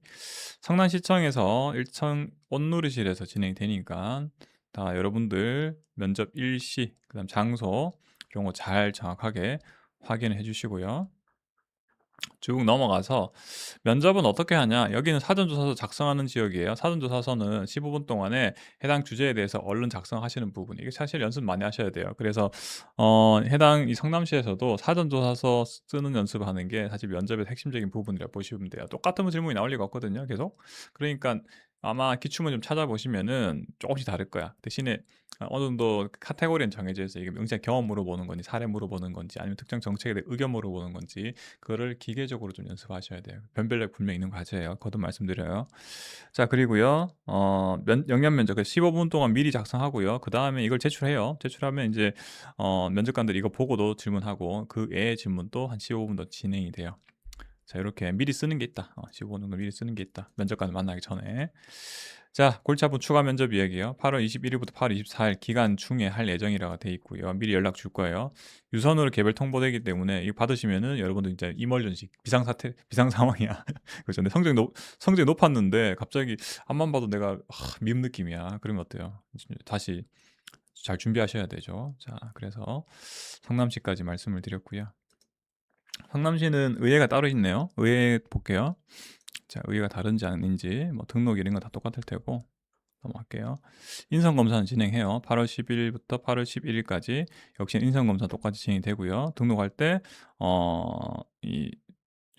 성남시청에서 일청 온누리실에서 진행이 되니까 다 여러분들 면접 일시 그다음 장소 이런 거 잘 정확하게 확인해 주시고요. 쭉 넘어가서 면접은 어떻게 하냐? 여기는 사전조사서 작성하는 지역이에요. 사전조사서는 15분 동안에 해당 주제에 대해서 얼른 작성하시는 부분. 이게 사실 연습 많이 하셔야 돼요. 그래서 해당 이 성남시에서도 사전조사서 쓰는 연습하는 게 사실 면접의 핵심적인 부분이라 보시면 돼요. 똑같은 질문이 나올 리가 없거든요. 계속. 그러니까 아마 기출문 좀 찾아보시면은 조금씩 다를 거야. 대신에 어느 정도 카테고리는 정해져 있어요. 이게 명시한 경험 물어보는 건지, 사례 물어보는 건지, 아니면 특정 정책에 대해 의견 물어보는 건지, 그거를 기계적으로 좀 연습하셔야 돼요. 변별력 분명히 있는 과제예요. 거듭 말씀드려요. 자, 그리고요, 영양 면접 15분 동안 미리 작성하고요. 그 다음에 이걸 제출해요. 제출하면 이제 면접관들이 이거 보고도 질문하고 그 외의 질문도 한 15분 더 진행이 돼요. 자, 이렇게 미리 쓰는 게 있다. 15분 정도 미리 쓰는 게 있다. 면접관 만나기 전에. 자, 골치 아픈 추가 면접 이야기예요. 8월 21일부터 8월 24일 기간 중에 할 예정이라고 돼 있고요. 미리 연락 줄 거예요. 유선으로 개별 통보되기 때문에 이거 받으시면은 여러분들 이제 이멀전시 비상사태 비상 상황이야. 그렇죠. 근데 성적이 높았는데 갑자기 앞만 봐도 내가 미움 느낌이야. 그러면 어때요? 다시 잘 준비하셔야 되죠. 자, 그래서 성남시까지 말씀을 드렸고요. 성남시는 의회가 따로 있네요. 의회 볼게요. 자, 의회가 다른지 아닌지 뭐 등록 이런 거 다 똑같을 테고 넘어갈게요. 인성검사는 진행해요. 8월 10일부터 8월 11일까지 역시 인성검사 똑같이 진행이 되고요. 등록할 때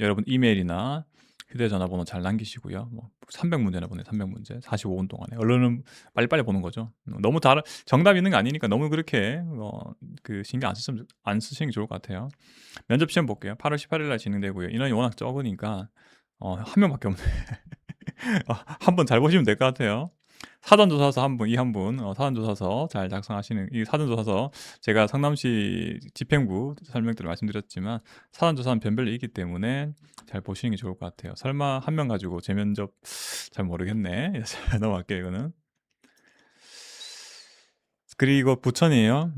여러분 이메일이나 휴대전화 번호 잘 남기시고요. 뭐 300문제나 보내 300문제 45분 동안에 얼른 빨리빨리 보는 거죠. 너무 정답 있는 게 아니니까 너무 그렇게 그 신경 안 쓰시는 게 좋을 것 같아요. 면접 시험 볼게요. 8월 18일 날 진행되고요. 인원이 워낙 적으니까 한 명밖에 없네. 한 번 잘 보시면 될 것 같아요. 사전조사서 한 분, 한 분, 사전조사서 잘 작성하시는, 이 사전조사서 제가 성남시 집행부 설명 때도 말씀드렸지만 사전조사는 변별로 있기 때문에 잘 보시는 게 좋을 것 같아요. 설마 한 명 가지고 재면접 잘 모르겠네. 넘어갈게요, 이거는. 그리고 부천이에요.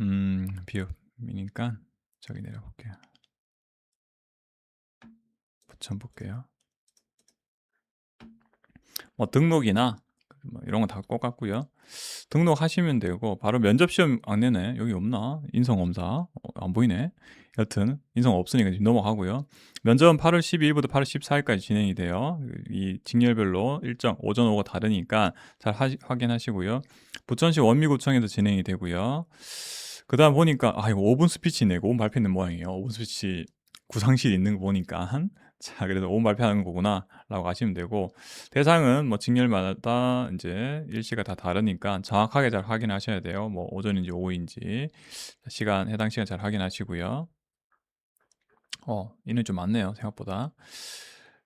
비읍이니까 저기 내려볼게요. 부천 볼게요. 뭐 등록이나 뭐 이런 건 다 똑같고요. 등록하시면 되고 바로 면접 시험 안내네. 여기 없나? 인성 검사. 안 보이네. 여튼 인성 없으니까 지금 넘어가고요. 면접은 8월 12일부터 8월 14일까지 진행이 돼요. 이 직렬별로 일정 오전 오후가 다르니까 잘 확인하시고요. 부천시 원미구청에서 진행이 되고요. 그다음 보니까 이거 5분 스피치네. 이거 5분 발표 있는 모양이에요. 5분 스피치 구상실 있는 거 보니까 자, 그래서 5분 발표하는 거구나라고 아시면 되고 대상은 뭐 직렬마다 이제 일시가 다 다르니까 정확하게 잘 확인하셔야 돼요. 뭐 오전인지 오후인지 시간 해당 시간 잘 확인하시고요. 인원이 좀 많네요, 생각보다.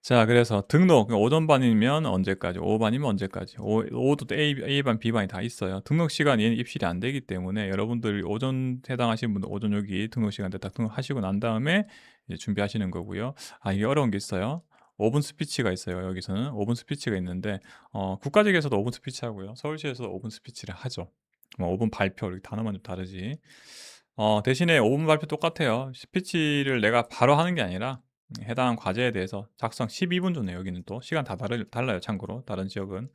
자, 그래서 등록 오전반이면 언제까지, 오후반이면 언제까지. 오후도 또 A반, B반이 다 있어요. 등록 시간이 입실이 안 되기 때문에 여러분들이 오전 해당하시는 분들 오전 여기 등록 시간대 딱 등록하시고 난 다음에 이제 준비하시는 거고요. 이게 어려운 게 있어요. 5분 스피치가 있어요. 여기서는 5분 스피치가 있는데 국가직에서도 5분 스피치 하고요. 서울시에서도 5분 스피치를 하죠. 뭐 5분 발표 이렇게 단어만 좀 다르지. 대신에 5분 발표 똑같아요. 스피치를 내가 바로 하는 게 아니라 해당 과제에 대해서 작성 12분 전에 여기는 또 시간 다 달라요. 참고로 다른 지역은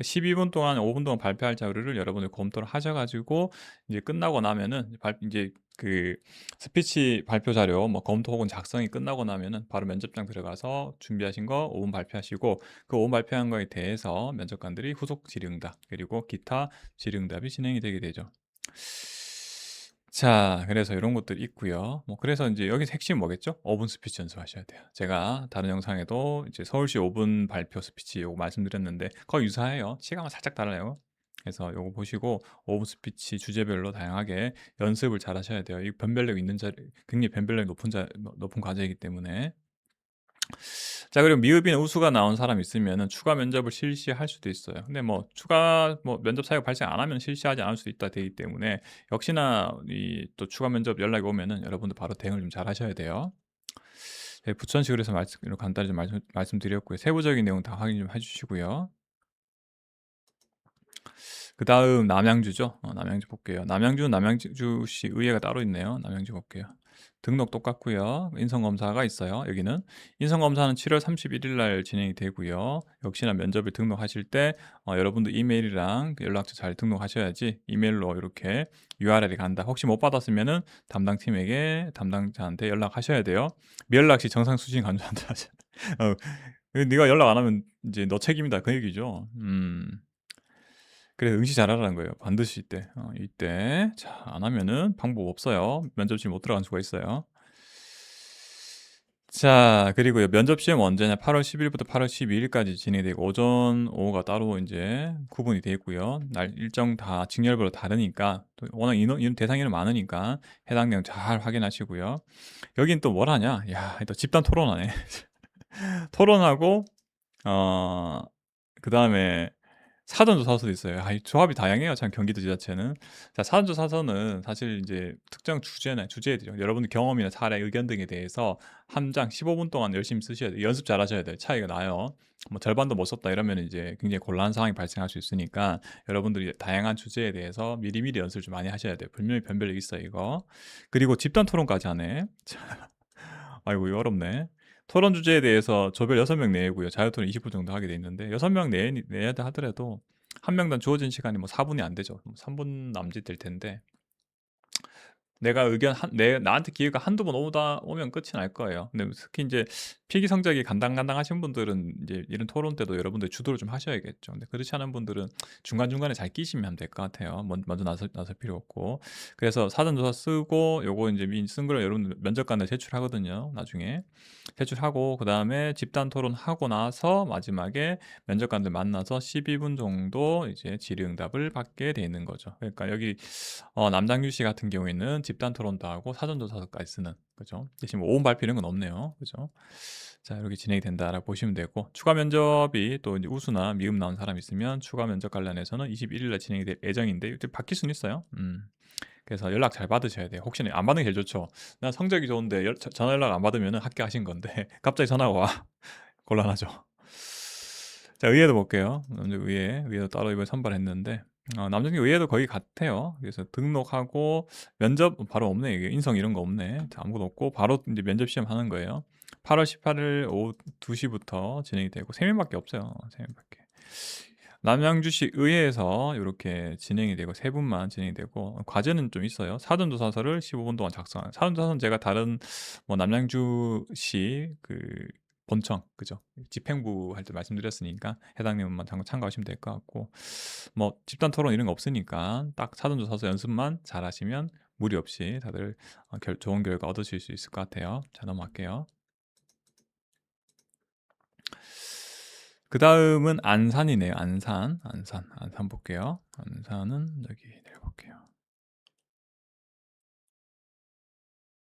12분 동안 5분 동안 발표할 자료를 여러분들 검토를 하셔가지고 이제 끝나고 나면은 이제 그 스피치 발표 자료 뭐 검토 혹은 작성이 끝나고 나면은 바로 면접장 들어가서 준비하신 거 5분 발표하시고 그 5분 발표한 거에 대해서 면접관들이 후속 질의응답 그리고 기타 질의응답이 진행이 되게 되죠. 자, 그래서 이런 것들이 있고요. 뭐 그래서 이제 여기서 핵심이 뭐겠죠? 5분 스피치 연습하셔야 돼요. 제가 다른 영상에도 이제 서울시 5분 발표 스피치 요거 말씀드렸는데 거의 유사해요. 시간은 살짝 달라요. 그래서 요거 보시고 5분 스피치 주제별로 다양하게 연습을 잘 하셔야 돼요. 이 변별력 있는 굉장히 변별력이 높은 과제이기 때문에. 자, 그리고 미흡이나 우수가 나온 사람 있으면은 추가 면접을 실시할 수도 있어요. 근데 뭐 추가 면접 사유가 발생 안 하면 실시하지 않을 수도 있다 되기 때문에 역시나 이 또 추가 면접 연락이 오면은 여러분들 바로 대응을 좀 잘 하셔야 돼요. 네, 부천시 그래서 간단히 좀 말씀드렸고요. 세부적인 내용 다 확인 좀 해주시고요. 그다음 남양주죠. 남양주 볼게요. 남양주는 남양주시 의회가 따로 있네요. 남양주 볼게요. 등록 똑같고요. 인성검사가 있어요. 여기는 인성검사는 7월 31일 날 진행이 되고요. 역시나 면접을 등록하실 때 여러분들 이메일이랑 연락처 잘 등록하셔야지 이메일로 이렇게 URL이 간다. 혹시 못 받았으면은 담당자한테 연락하셔야 돼요. 미연락 시 정상 수신 간주한다. 네가 연락 안 하면 이제 너 책임이다 그 얘기죠. 그래서 응시 잘하라는 거예요. 반드시 이때 안 하면은 방법 없어요. 면접실 못 들어갈 수가 있어요. 자, 그리고요. 면접 시험 언제냐? 8월 10일부터 8월 12일까지 진행되고 오전, 오후가 따로 이제 구분이 되어 있고요. 날 일정 다 직렬별로 다르니까 또 워낙 대상 인원 많으니까 해당 내용 잘 확인하시고요. 여긴 또 뭘 하냐? 야, 또 집단 토론하네. 토론하고 그다음에 사전조사서도 있어요. 이 조합이 다양해요. 참 경기도 지자체는. 자, 사전조사서는 사실 이제 특정 주제들이요. 여러분들 경험이나 사례, 의견 등에 대해서 한 장 15분 동안 열심히 쓰셔야 돼요. 연습 잘하셔야 돼요. 차이가 나요. 뭐 절반도 못 썼다 이러면 이제 굉장히 곤란한 상황이 발생할 수 있으니까 여러분들이 다양한 주제에 대해서 미리미리 연습을 좀 많이 하셔야 돼요. 분명히 변별력 있어요, 이거. 그리고 집단 토론까지 하네. 아이고, 이거 어렵네. 토론 주제에 대해서 조별 6명 내고요. 자유토론 20분 정도 하게 돼 있는데 6명 내야 하더라도 한 명당 주어진 시간이 뭐 4분이 안 되죠. 3분 남짓 될 텐데 내가 나한테 기회가 한두 번 오면 끝이 날 거예요. 근데 특히 이제 필기 성적이 간당간당하신 분들은 이제 이런 토론 때도 여러분들이 주도를 좀 하셔야겠죠. 근데 그렇지 않은 분들은 중간중간에 잘 끼시면 될 것 같아요. 먼저 나설 필요 없고. 그래서 사전조사 쓰고 요거 이제 쓴 거를 여러분들 면접관에 제출하거든요. 나중에. 제출하고 그다음에 집단 토론하고 나서 마지막에 면접관들 만나서 12분 정도 이제 질의응답을 받게 돼 있는 거죠. 그러니까 여기 남장규 씨 같은 경우에는 집단 토론도 하고 사전조사까지 쓰는 그죠. 대신 뭐 오은 발표 이런 건 없네요. 그죠. 자, 이렇게 진행이 된다라고 보시면 되고 추가 면접이 또 이제 우수나 미흡 나온 사람 있으면 추가 면접 관련해서는 21일 날 진행이 될 예정인데 이때 바뀔 수는 있어요. 그래서 연락 잘 받으셔야 돼요. 혹시나 안 받는 게 제일 좋죠. 나 성적이 좋은데 전화 연락 안 받으면 합격하신 건데 갑자기 전화가 와. 곤란하죠. 자, 의회도 볼게요. 의회도 따로 이번에 선발했는데 남정규 의회도 거의 같아요. 그래서 등록하고 면접 바로 없네. 이게 인성 이런 거 없네. 아무것도 없고 바로 이제 면접 시험 하는 거예요. 8월 18일 오후 2시부터 진행이 되고 3명밖에 없어요. 3명밖에. 남양주시 의회에서 요렇게 진행이 되고 3 분만 진행이 되고 과제는 좀 있어요. 사전조사서를 15분 동안 작성하는. 사전조사서는 제가 다른 뭐 남양주시 그 본청 그죠? 집행부 할 때 말씀드렸으니까 해당 내용만 참고하시면 될 것 같고 뭐 집단 토론 이런 거 없으니까 딱 사전조사서 연습만 잘하시면 무리 없이 다들 좋은 결과 얻으실 수 있을 것 같아요. 자 넘어갈게요. 그다음은 안산이네요. 안산 볼게요. 안산은 여기 내려볼게요.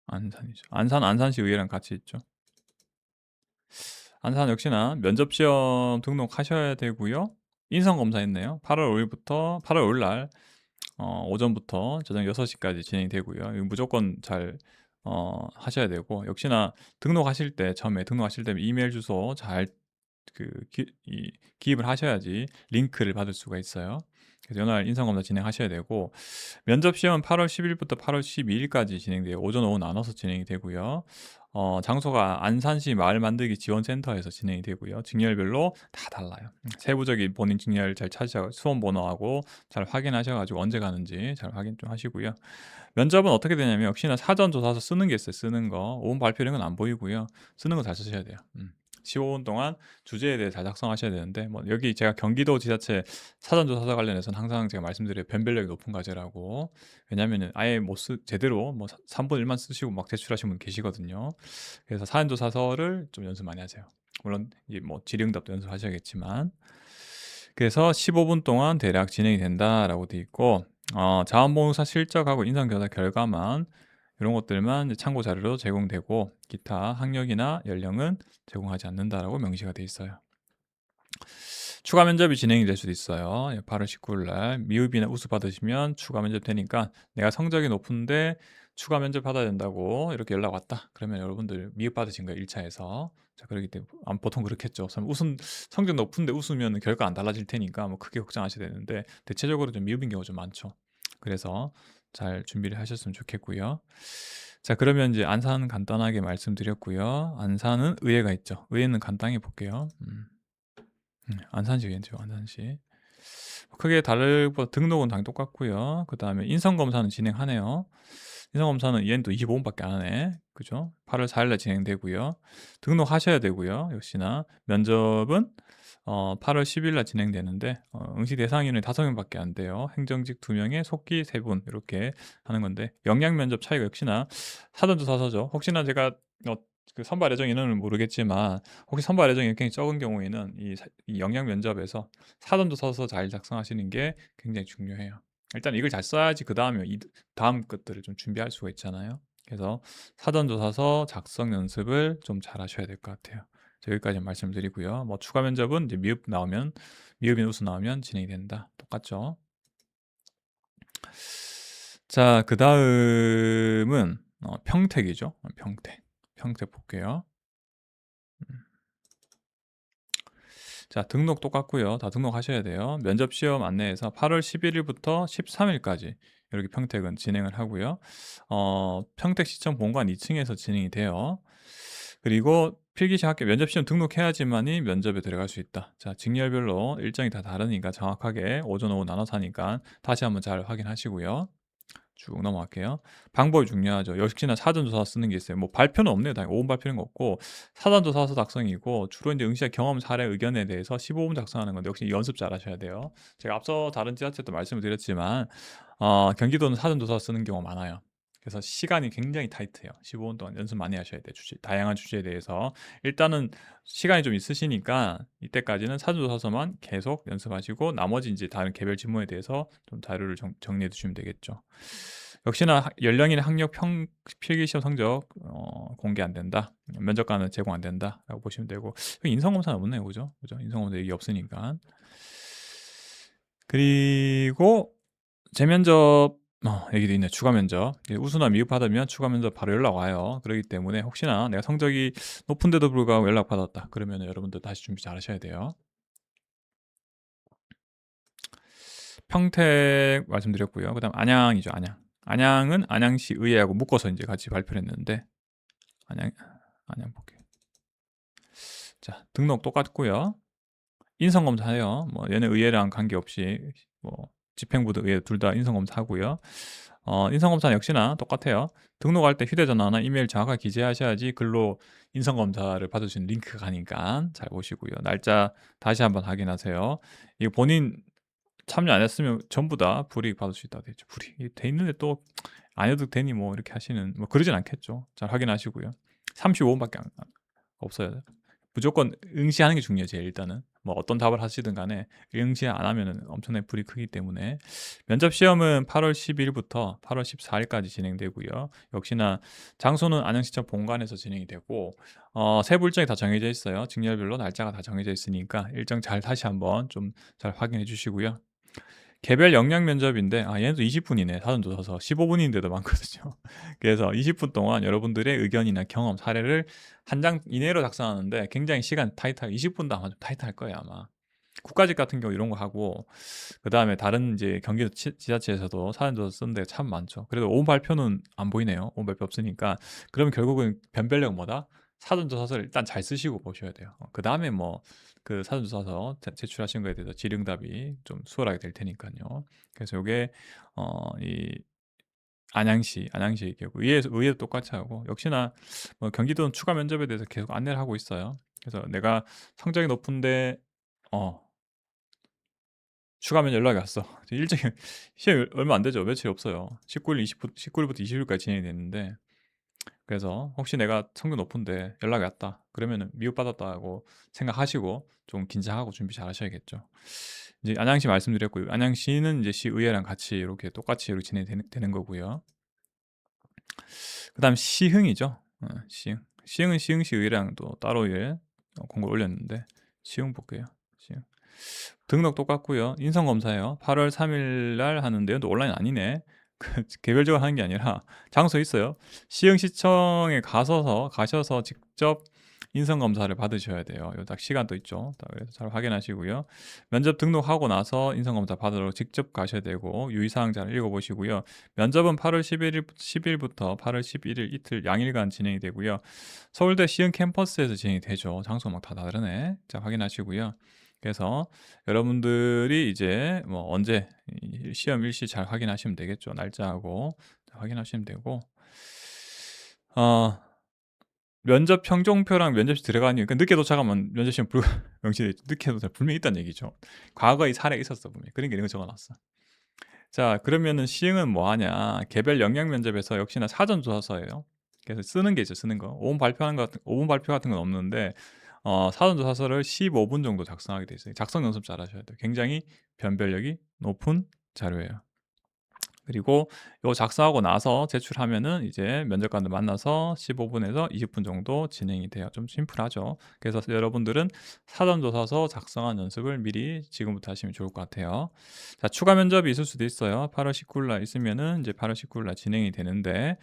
안산이죠. 안산시 의회랑 같이 있죠. 안산 역시나 면접 시험 등록하셔야 되고요. 인성 검사 있네요. 8월 5일 날 오전부터 저녁 6시까지 진행이 되고요. 이거 무조건 잘 하셔야 되고 역시나 등록하실 때 처음에 등록하실 때 이메일 주소 잘 기입을 하셔야지 링크를 받을 수가 있어요. 그래서 연말 인성검사 진행하셔야 되고 면접 시험은 8월 10일부터 8월 12일까지 진행돼요. 오전 오후 나눠서 진행이 되고요. 장소가 안산시 마을 만들기 지원센터에서 진행이 되고요. 직렬별로 다 달라요. 세부적인 본인 직렬 잘 찾으셔 수험 번호하고 잘 확인하셔 가지고 언제 가는지 잘 확인 좀 하시고요. 면접은 어떻게 되냐면 역시나 사전 조사서 쓰는 게 있어요. 쓰는 거. 오분 발표 이런 건 안 보이고요. 쓰는 거 잘 쓰셔야 돼요. 15분 동안 주제에 대해 잘 작성하셔야 되는데 뭐 여기 제가 경기도 지자체 사전조사 관련해서는 항상 제가 말씀드려요. 변별력이 높은 과제라고. 왜냐하면은 아예 제대로 뭐 3분 1만 쓰시고 막 제출하신 분 계시거든요. 그래서 사전조사서를 좀 연습 많이 하세요. 물론 이뭐 질의응답도 연습하셔야겠지만 그래서 15분 동안 대략 진행이 된다라고 돼 있고 자원봉사 실적하고 인성교사 결과만 이런 것들만 이제 참고 자료로 제공되고 기타 학력이나 연령은 제공하지 않는다라고 명시가 돼 있어요. 추가 면접이 진행이 될 수도 있어요. 8월 19일 날 미흡이나 우수 받으시면 추가 면접 되니까 내가 성적이 높은데 추가 면접 받아야 된다고 이렇게 연락 왔다. 그러면 여러분들 미흡 받으신 거예요. 1차에서. 자, 그러기 때문에 보통 그렇겠죠. 성적 높은데 웃으면 결과 안 달라질 테니까 뭐 크게 걱정하셔야 되는데 대체적으로 좀 미흡인 경우가 좀 많죠. 그래서 잘 준비를 하셨으면 좋겠고요. 자, 그러면 이제 안산 간단하게 말씀드렸고요. 안산은 의회가 있죠. 의회는 간단히 볼게요. 안산시 의회죠. 안산시. 크게 다르고 등록은 당연히 똑같고요. 그다음에 인성 검사는 진행하네요. 인성 검사는 얘는 또 25분밖에 안 하네. 그죠? 8월 4일 날 진행되고요. 등록하셔야 되고요. 역시나 면접은 8월 10일 날 진행되는데 응시 대상 인원이 5명밖에 안 돼요. 행정직 2명에 속기 3분 이렇게 하는 건데 영양 면접 차이가 역시나 사전조사서죠. 혹시나 제가 그 선발 예정 인원은 모르겠지만 혹시 선발 예정이 굉장히 적은 경우에는 이 영양 면접에서 사전조사서 잘 작성하시는 게 굉장히 중요해요. 일단 이걸 잘 써야지 그다음에 다음 것들을 좀 준비할 수가 있잖아요. 그래서 사전조사서 작성 연습을 좀 잘하셔야 될 것 같아요. 여기까지 말씀드리고요. 뭐 추가 면접은 이제 미흡인 우수 나오면 진행이 된다. 똑같죠? 자, 그다음은 평택이죠. 평택 볼게요. 자, 등록 똑같고요. 다 등록하셔야 돼요. 면접 시험 안내에서 8월 11일부터 13일까지 이렇게 평택은 진행을 하고요. 평택시청 본관 2층에서 진행이 돼요. 그리고 필기시 합격 면접 시험 등록해야지만이 면접에 들어갈 수 있다. 자, 직렬별로 일정이 다 다르니까 정확하게 오전 오후 나눠서 하니까 다시 한번 잘 확인하시고요. 쭉 넘어갈게요. 방법이 중요하죠. 역시나 사전조사 쓰는 게 있어요. 뭐 발표는 없네요. 당연히 5분 발표는 없고 사전조사서 작성이고 주로 이제 응시자 경험, 사례, 의견에 대해서 15분 작성하는 건데 역시 연습 잘 하셔야 돼요. 제가 앞서 다른 지자체도 말씀을 드렸지만 경기도는 사전조사 쓰는 경우가 많아요. 그래서 시간이 굉장히 타이트해요. 15분 동안 연습 많이 하셔야 돼요. 다양한 주제에 대해서. 일단은 시간이 좀 있으시니까 이때까지는 사전조사서만 계속 연습하시고 나머지 이제 다른 개별 지문에 대해서 좀 자료를 정리해 두시면 되겠죠. 역시나 연령이나 학력 필기시험 성적 공개 안 된다. 면접관은 제공 안 된다라고 보시면 되고 인성검사는 없네요. 그죠? 인성검사 얘기 없으니까. 그리고 재면접 얘기도 있네. 추가 면접. 우수나 미흡 받으면 추가 면접 바로 연락 와요. 그렇기 때문에 혹시나 내가 성적이 높은데도 불구하고 연락 받았다. 그러면 여러분들 다시 준비 잘 하셔야 돼요. 평택 말씀드렸고요. 그다음 안양이죠. 안양은 안양시 의회하고 묶어서 이제 같이 발표를 했는데 안양 볼게요. 자, 등록 똑같고요. 인성 검사해요. 뭐 얘는 의회랑 관계없이 뭐 집행부도 의회 둘 다 인성 검사하고요. 인성 검사는 역시나 똑같아요. 등록할 때 휴대전화나 이메일 정확하게 기재하셔야지 글로 인성 검사를 받을 수 있는 링크가 가니까 잘 보시고요. 날짜 다시 한번 확인하세요. 이거 본인 참여 안 했으면 전부 다 불이익 받을 수 있다고 돼 있죠. 불이익 돼 있는데 또 안 해도 되니 뭐 이렇게 하시는 뭐 그러진 않겠죠. 잘 확인하시고요. 35분 밖에 없어요. 무조건 응시하는 게 중요해요 일단은. 뭐 어떤 답을 하시든 간에 응시 안 하면은 엄청나게 불이 크기 때문에 면접 시험은 8월 12일부터 8월 14일까지 진행되고요. 역시나 장소는 안양시청 본관에서 진행이 되고 세부 일정이 다 정해져 있어요. 직렬별로 날짜가 다 정해져 있으니까 일정 잘 다시 한번 좀 잘 확인해 주시고요. 개별 역량 면접인데 얘네도 20분이네. 사전조 사서 15분인데도 많거든요. 그래서 20분 동안 여러분들의 의견이나 경험, 사례를 한 장 이내로 작성하는데 굉장히 시간 타이트하게 20분도 아마 좀 타이트할 거예요 아마. 국가직 같은 경우 이런 거 하고 그다음에 다른 이제 경기도 지자체에서도 사전조사 쓰는 데가 참 많죠. 그래도 오후 발표는 안 보이네요. 오후 발표 없으니까. 그러면 결국은 변별력 뭐다? 사전조사서를 일단 잘 쓰시고 보셔야 돼요. 그다음에 뭐 그 사전조사서 제출하신 거에 대해서 질응답이 좀 수월하게 될 테니까요. 그래서 요게 이 안양시 경우 의회도 똑같이 하고 역시나 뭐 경기도는 추가 면접에 대해서 계속 안내를 하고 있어요. 그래서 내가 성적이 높은데 어 추가 면접 연락이 왔어. 일정이 시험이 얼마 안 되죠. 며칠 없어요. 19일, 19일부터 20일까지 진행이 됐는데 그래서 혹시 내가 성적 높은데 연락이 왔다. 그러면은 미흡받았다고 생각하시고 좀 긴장하고 준비 잘 하셔야겠죠. 이제 안양시 말씀드렸고요. 안양시는 이제 시의회랑 같이 이렇게 똑같이 이렇게 진행되는 거고요. 그다음 시흥이죠. 시흥. 시흥은 시흥시 의회랑 또 따로 공고를 올렸는데 시흥 볼게요. 시흥. 등록 똑같고요. 인성 검사예요. 8월 3일 날 하는데요. 또 온라인 아니네. 개별적으로 하는 게 아니라 장소 있어요. 시흥시청에 가셔서 직접 인성 검사를 받으셔야 돼요. 요 딱 시간도 있죠. 그래서 잘 확인하시고요. 면접 등록하고 나서 인성 검사 받으러 직접 가셔야 되고 유의사항 잘 읽어보시고요. 면접은 8월 10일부터 8월 11일 이틀 양일간 진행이 되고요. 서울대 시흥 캠퍼스에서 진행이 되죠. 장소가 막 다 다르네. 자 확인하시고요. 그래서 여러분들이 이제 뭐 언제 시험 일시 잘 확인하시면 되겠죠. 날짜하고 확인하시면 되고 어 면접 평종표랑 면접시 들어가니 그러니까 늦게 도착하면 면접 시험 명시돼 늦게 도착 분명히 있다는 얘기죠. 과거에 이 사례가 있었어 분명히. 그러니까 이런 거 적어 놨어. 자 그러면은 시흥은 뭐 하냐. 개별 역량 면접에서 역시나 사전 조사서예요. 그래서 쓰는 게 있죠, 쓰는 거. 오분 발표 같은 건 없는데 사전 조사서를 15분 정도 작성하게 돼 있어요. 작성 연습 잘 하셔야 돼요. 굉장히 변별력이 높은 자료예요. 그리고 요 작성하고 나서 제출하면은 이제 면접관들 만나서 15분에서 20분 정도 진행이 돼요. 좀 심플하죠. 그래서 여러분들은 사전조사서 작성한 연습을 미리 지금부터 하시면 좋을 것 같아요. 자, 추가 면접이 있을 수도 있어요. 8월 19일 날 있으면은 이제 8월 19일 날 진행이 되는데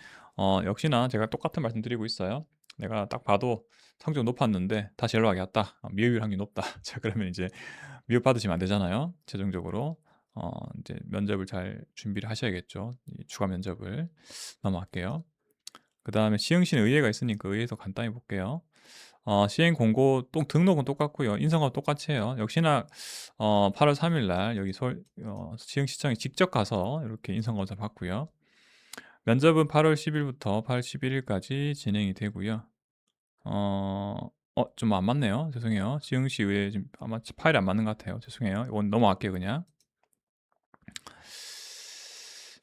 역시나 제가 똑같은 말씀 드리고 있어요. 내가 딱 봐도 성적 높았는데 다시 연락이 왔다. 미흡일 확률이 높다. 자, 그러면 이제 미흡 받으시면 안 되잖아요. 최종적으로. 이제 면접을 잘 준비를 하셔야겠죠. 이 추가 면접을 넘어갈게요. 그다음에 시흥시는 의회가 있으니까 의회에서 간단히 볼게요. 시행 공고 또 등록은 똑같고요. 인성과 똑같이 해요. 역시나 8월 3일 날 여기 서울 시흥시청에 직접 가서 이렇게 인성 검사 받고요. 면접은 8월 10일부터 8월 11일까지 진행이 되고요. 좀 안 맞네요. 죄송해요. 시흥시 의회 지금 아마 파일이 안 맞는 것 같아요. 죄송해요. 이건 넘어갈게요, 그냥.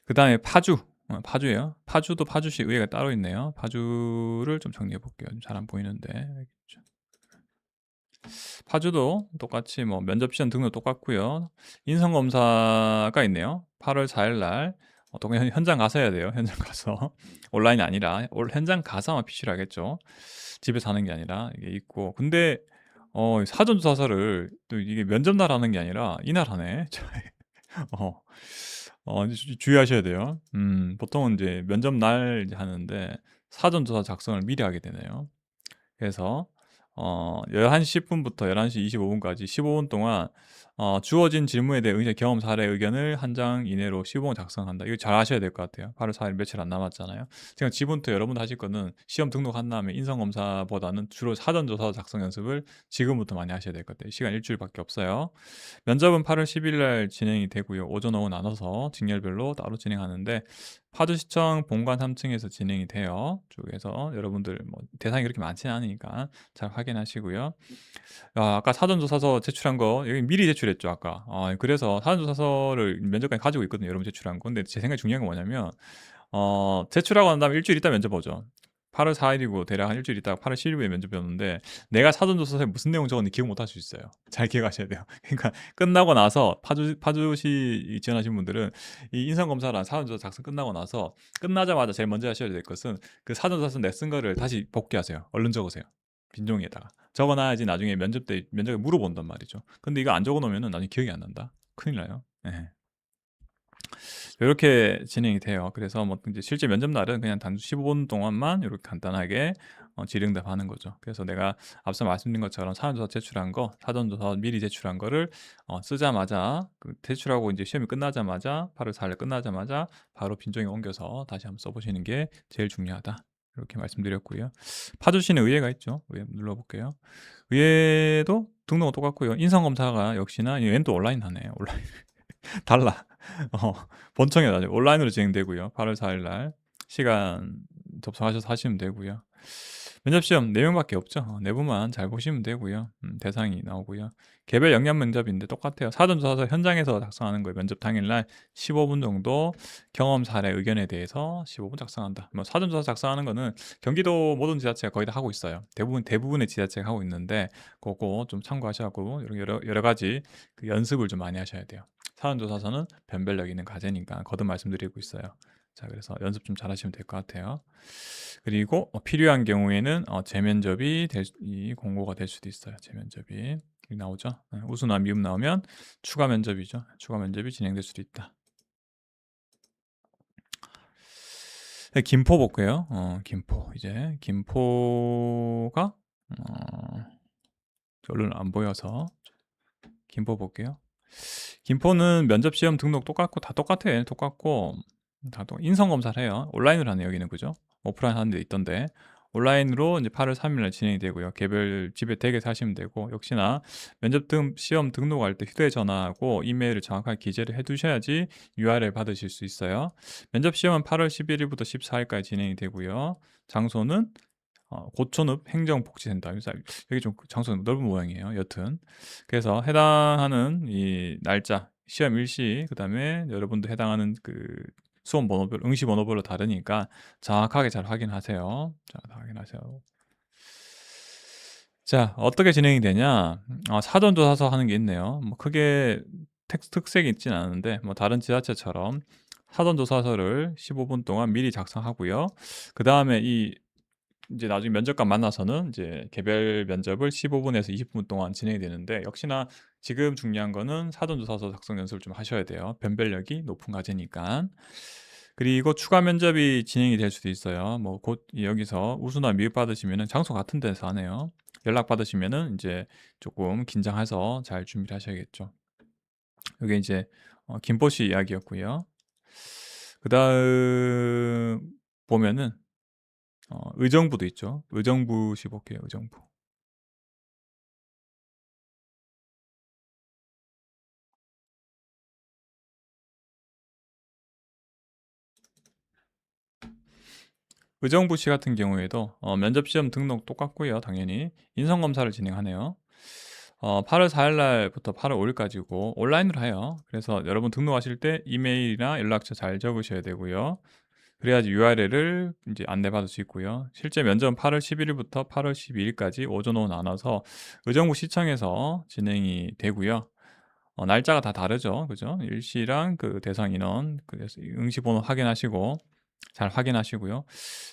그다음에 파주예요. 파주도 파주시 의회가 따로 있네요. 파주를 좀 정리해 볼게요. 잘 안 보이는데. 파주도 똑같이 뭐 면접 시험 등록 똑같고요. 인성 검사가 있네요. 8월 4일 날 또 그냥 현장 가서 해야 돼요. 현장 가서 온라인이 아니라 현장 가서 아마 PC를 하겠죠. 집에서 하는 게 아니라 이게 있고 근데 사전 조사서를 또 이게 면접 날 하는 게 아니라 이날 하네. 어. 이제 주의하셔야 돼요. 보통은 이제 면접 날 이제 하는데 사전 조사 작성을 미리 하게 되네요. 그래서 11시 10 분부터 11시 25 분까지 15분 동안 주어진 질문에 대해 경험 사례 의견을 한 장 이내로 시범 작성한다. 이거 잘 아셔야 될 것 같아요. 8월 4일 며칠 안 남았잖아요. 지금 지금부터 여러분도 하실 거는 시험 등록한 다음에 인성검사보다는 주로 사전조사 작성 연습을 지금부터 많이 하셔야 될 것 같아요. 시간 일주일밖에 없어요. 면접은 8월 10일 날 진행이 되고요. 오전, 오후 나눠서 직렬별로 따로 진행하는데 파주시청 본관 3층에서 진행이 돼요. 쪽에서 여러분들 뭐 대상이 그렇게 많지는 않으니까 잘 확인하시고요. 아까 사전조사서 제출한 거 여기 미리 제출했죠 아까. 그래서 사전조사서를 면접관이 가지고 있거든요 여러분 제출한 거. 근데 제 생각에 중요한 건 뭐냐면 제출하고 난 다음에 일주일 있다 면접 보죠. 8월 4일이고 대략 한 일주일 있다가 8월 10일에 면접이었는데 내가 사전조사서에 무슨 내용 적었는지 기억 못 할 수 있어요. 잘 기억하셔야 돼요. 그러니까 끝나고 나서 파주시 지원하신 분들은 이 인성검사랑 사전조사 작성 끝나고 나서 끝나자마자 제일 먼저 하셔야 될 것은 그 사전조사서 내 쓴 거를 다시 복귀하세요. 얼른 적으세요. 빈 종이에다가. 적어놔야지 나중에 면접 때 면접에 물어본단 말이죠. 근데 이거 안 적어놓으면 나중에 기억이 안 난다. 큰일 나요. 예. 요렇게 진행이 돼요. 그래서 뭐 이제 실제 면접 날은 그냥 단지 15분 동안만 요렇게 간단하게 질의응답하는 거죠. 그래서 내가 앞서 말씀드린 것처럼 사전조사 제출한 거, 사전조사 미리 제출한 거를 쓰자마자 제출하고 이제 시험이 끝나자마자 8월 4일 끝나자마자 바로 빈종에 옮겨서 다시 한번 써보시는 게 제일 중요하다. 이렇게 말씀드렸고요. 파주시는 의회가 있죠. 의회 눌러볼게요. 의회도 등록은 똑같고요. 인성검사가 역시나 얘는 또 온라인 하네요. 온라인 달라. 어, 본청에 나죠. 온라인으로 진행되고요. 8월 4일 날 시간 접속하셔서 하시면 되고요. 면접 시험 4명밖에 없죠. 내부만 잘 보시면 되고요. 대상이 나오고요. 개별 영역 면접인데 똑같아요. 사전조사서 현장에서 작성하는 거예요. 면접 당일날 15분 정도 경험 사례 의견에 대해서 15분 작성한다. 뭐 사전조사 작성하는 거는 경기도 모든 지자체가 거의 다 하고 있어요. 대부분의 지자체가 하고 있는데 그거 좀 참고하셔고 여러 가지 그 연습을 좀 많이 하셔야 돼요. 사전조사서는 변별력 있는 과제니까 거듭 말씀드리고 있어요. 자, 그래서 연습 좀 잘하시면 될 것 같아요. 그리고 필요한 경우에는 재면접이 이 공고가 될 수도 있어요. 재면접이 여기 나오죠. 우수나 미흡 나오면 추가 면접이죠. 추가 면접이 진행될 수도 있다. 네, 김포 볼게요. 김포 이제 김포가 얼른 안 보여서 김포 볼게요. 김포는 면접 시험 등록 똑같고 다 똑같아요. 똑같고 인성 검사를 해요. 온라인으로 하네요. 여기는 그죠? 오프라인 하는 데 있던데 온라인으로 이제 8월 3일 날 진행이 되고요. 개별 집에 댁에서 하시면 되고 역시나 면접 시험 등록할 때 휴대전화하고 이메일을 정확하게 기재를 해두셔야지 URL 받으실 수 있어요. 면접 시험은 8월 11일부터 14일까지 진행이 되고요. 장소는 고촌읍 행정복지센터. 여기 좀 장소가 넓은 모양이에요. 여튼 그래서 해당하는 이 날짜, 시험 일시, 그다음에 여러분도 해당하는 그 수험 번호별, 응시 번호별로 다르니까 정확하게 잘 확인하세요. 자, 확인하세요. 자, 어떻게 진행이 되냐? 사전조사서 하는 게 있네요. 뭐 크게 특색이 있진 않은데 뭐 다른 지자체처럼 사전조사서를 15분 동안 미리 작성하고요. 그 다음에 이제 나중에 면접관 만나서는 이제 개별 면접을 15분에서 20분 동안 진행이 되는데 역시나 지금 중요한 거는 사전조사서 작성 연습을 좀 하셔야 돼요. 변별력이 높은 과제니까. 그리고 추가 면접이 진행이 될 수도 있어요. 뭐 곧 여기서 우수나 미흡 받으시면은 장소 같은 데서 하네요. 연락 받으시면은 이제 조금 긴장해서 잘 준비를 하셔야겠죠. 이게 이제 김포시 이야기였고요. 그다음 보면은 의정부도 있죠. 의정부시 볼게요. 의정부. 의정부시 같은 경우에도 면접 시험 등록 똑같고요. 당연히 인성 검사를 진행하네요. 8월 4일 날부터 8월 5일까지고 온라인으로 해요. 그래서 여러분 등록하실 때 이메일이나 연락처 잘 적으셔야 되고요. 그래야지 URL을 이제 안내받을 수 있고요. 실제 면접은 8월 11일부터 8월 12일까지 오전 오후 나눠서 의정부 시청에서 진행이 되고요. 날짜가 다 다르죠. 그죠? 일시랑 그 대상 인원, 그래서 응시 번호 확인하시고 잘 확인하시고요.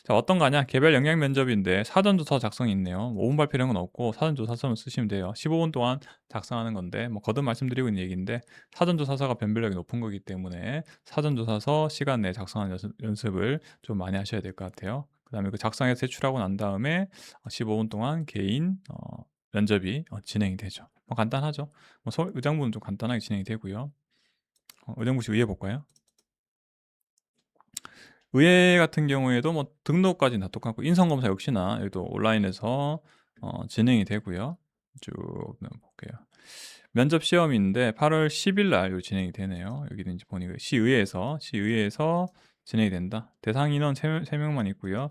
자, 어떤 거냐? 개별 영역 면접인데 사전조사 작성이 있네요. 5분 발표 이런 건 없고 사전조사서만 쓰시면 돼요. 15분 동안 작성하는 건데 뭐 거듭 말씀드리고 있는 얘기인데 사전조사서가 변별력이 높은 거기 때문에 사전조사서 시간 내에 작성하는 연습을 좀 많이 하셔야 될 것 같아요. 그다음에 그 작성해서 제출하고 난 다음에 15분 동안 개인 면접이 진행이 되죠. 뭐 간단하죠. 뭐 서울 의정부는 좀 간단하게 진행이 되고요. 의정부시 의회 볼까요? 의회 같은 경우에도 뭐 등록까지는 다 똑같고 인성검사 역시나 여기도 온라인에서 진행이 되고요. 쭉 볼게요. 면접 시험인데 8월 10일 날 진행이 되네요. 여기는 이제 보니까 시의회에서 진행이 된다. 대상 인원 3명만 있고요.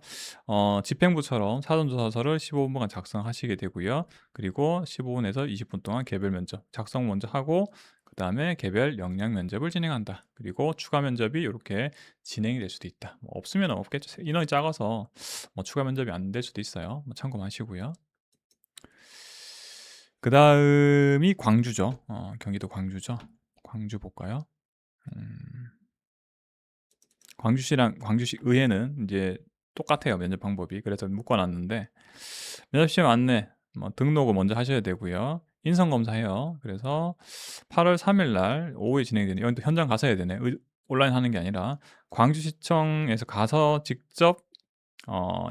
집행부처럼 사전조사서를 15분간 작성하시게 되고요. 그리고 15분에서 20분 동안 개별 면접 작성 먼저 하고 그 다음에 개별 역량 면접을 진행한다. 그리고 추가 면접이 이렇게 진행이 될 수도 있다. 뭐 없으면 없겠죠. 인원이 작아서 뭐 추가 면접이 안 될 수도 있어요. 뭐 참고하시고요. 그 다음이 광주죠. 경기도 광주죠. 광주 볼까요? 음, 광주시 의회는 이제 똑같아요. 면접 방법이. 그래서 묶어놨는데 면접 시험 안내 뭐 등록을 먼저 하셔야 되고요. 인성 검사해요. 그래서 8월 3일 날 오후에 진행되는 이건 또 현장 가서 해야 되네. 온라인 하는 게 아니라 광주시청에서 가서 직접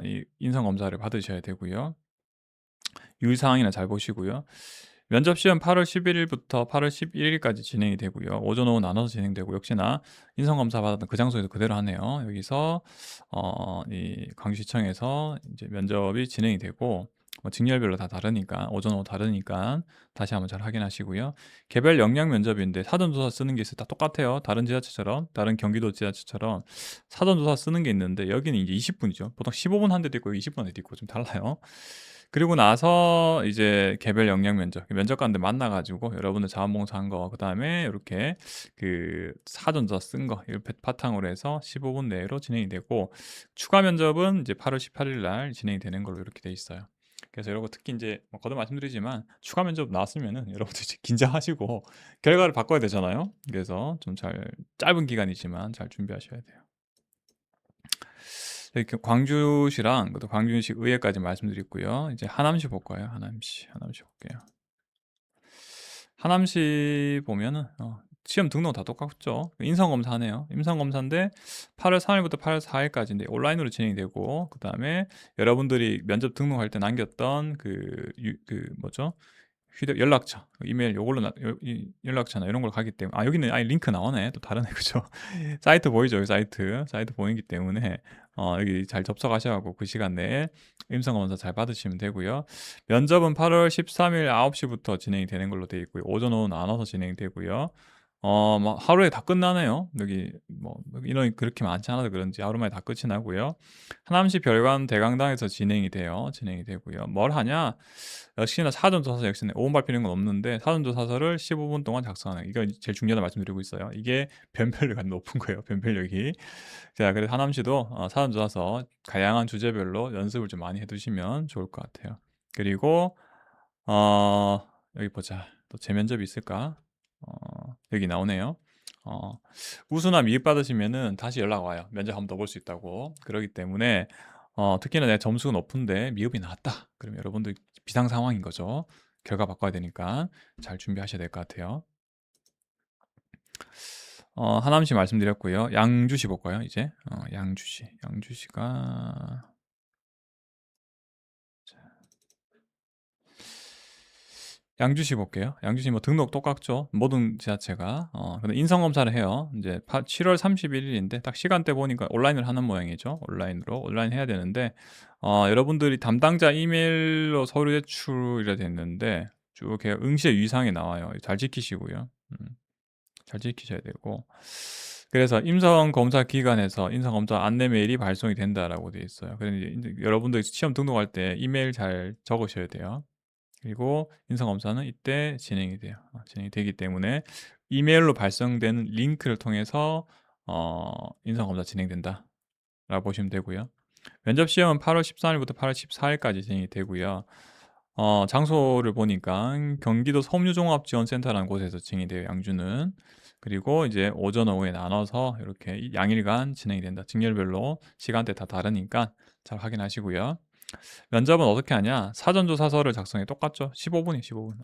이 인성 검사를 받으셔야 되고요. 유의사항이나 잘 보시고요. 면접 시험 8월 11일부터 8월 11일까지 진행이 되고요. 오전 오후 나눠서 진행되고 역시나 인성 검사 받았던 그 장소에서 그대로 하네요. 여기서 이 광주시청에서 이제 면접이 진행이 되고 뭐 직렬별로 다 다르니까 오전 오후 다르니까 다시 한번 잘 확인하시고요. 개별 역량 면접인데 사전조사 쓰는 게 있어요. 다 똑같아요. 다른 지자체처럼 다른 경기도 지자체처럼 사전조사 쓰는 게 있는데 여기는 이제 20분이죠. 보통 15분 한 데도 있고 20분 한 데도 있고 좀 달라요. 그리고 나서 이제 개별 역량 면접관들 만나 가지고 여러분들 자원봉사한 거 그다음에 요렇게 그 사전조사 쓴 거 이걸 바탕으로 해서 15분 내로 진행이 되고 추가 면접은 이제 8월 18일 날 진행이 되는 걸로 이렇게 돼 있어요. 그래서 여러분 특히 인제 뭐 거듭 말씀드리지만 추가 면접 나왔으면은 여러분들 이제 긴장하시고 결과를 바꿔야 되잖아요. 그래서 좀 잘 짧은 기간이지만 잘 준비하셔야 돼요. 이렇게 광주시랑 또 광주시 의회까지 말씀드렸고요. 이제 하남시 볼까요? 하남시 볼게요. 하남시 보면은 시험 등록 다 똑같죠. 인성검사네요. 인성검사인데 8월 3일부터 8월 4일까지인데 온라인으로 진행이 되고 그 다음에 여러분들이 면접 등록할 때 남겼던 그 뭐죠? 연락처, 이메일 요걸로 연락처나 이런 걸 가기 때문에 여기는 아예 링크 나오네. 또 다르네. 그죠? 사이트 보이죠? 여기 사이트 보이기 때문에 여기 잘 접속하셔 갖고 그 시간 내에 임상 검사 잘 받으시면 되고요. 면접은 8월 13일 9시부터 진행이 되는 걸로 되어 있고요. 오전 오후 나눠서 진행이 되고요. 뭐 하루에 다 끝나네요. 여기 뭐 인원이 그렇게 많지 않아서 그런지 하루 만에 다 끝이 나고요. 하남시 별관 대강당에서 진행이 되고요. 뭘 하냐? 역시나 사전조사서 역시나 5분 발표는 건 없는데 사전조사서를 15분 동안 작성하는 이거 제일 중요하다 말씀드리고 있어요. 이게 변별력이 높은 거예요. 변별력이. 자, 그래서 하남시도 사전조사서 다양한 주제별로 연습을 좀 많이 해두시면 좋을 것 같아요. 그리고 어, 여기 보자. 또 재면접이 있을까? 여기 나오네요. 우수나 미흡 받으시면은 다시 연락 와요. 면접 한번 더 볼 수 있다고. 그러기 때문에 특히나 내 점수가 높은데 미흡이 나왔다. 그럼 여러분들 비상 상황인 거죠. 결과 바꿔야 되니까 잘 준비하셔야 될 것 같아요. 하남시 말씀드렸고요. 양주시 볼까요? 이제 양주시가 양주시 볼게요. 양주시 뭐 등록 똑같죠. 모든 지자체가. 근데 인성 검사를 해요. 이제 7월 31일인데 딱 시간대 보니까 온라인을 하는 모양이죠. 온라인 해야 되는데 여러분들이 담당자 이메일로 서류 제출이 됐는데 쭉 이렇게 응시의 유의사항이 나와요. 잘 지키시고요. 잘 지키셔야 되고. 그래서 임성 검사 기관에서 인성 검사 안내 메일이 발송이 된다라고 되어 있어요. 그래서 이제 여러분들 시험 등록할 때 이메일 잘 적으셔야 돼요. 그리고 인성검사는 이때 진행이 돼요. 진행이 되기 때문에 이메일로 발송되는 링크를 통해서 인성검사 진행된다라고 보시면 되고요. 면접 시험은 8월 13일부터 8월 14일까지 진행이 되고요. 장소를 보니까 경기도 섬유종합지원센터라는 곳에서 진행이 돼요. 양주는. 그리고 이제 오전 오후에 나눠서 이렇게 양일간 진행이 된다. 직렬별로 시간대 다 다르니까 잘 확인하시고요. 면접은 어떻게 하냐? 사전조사서를 작성해 똑같죠. 15분이 15분.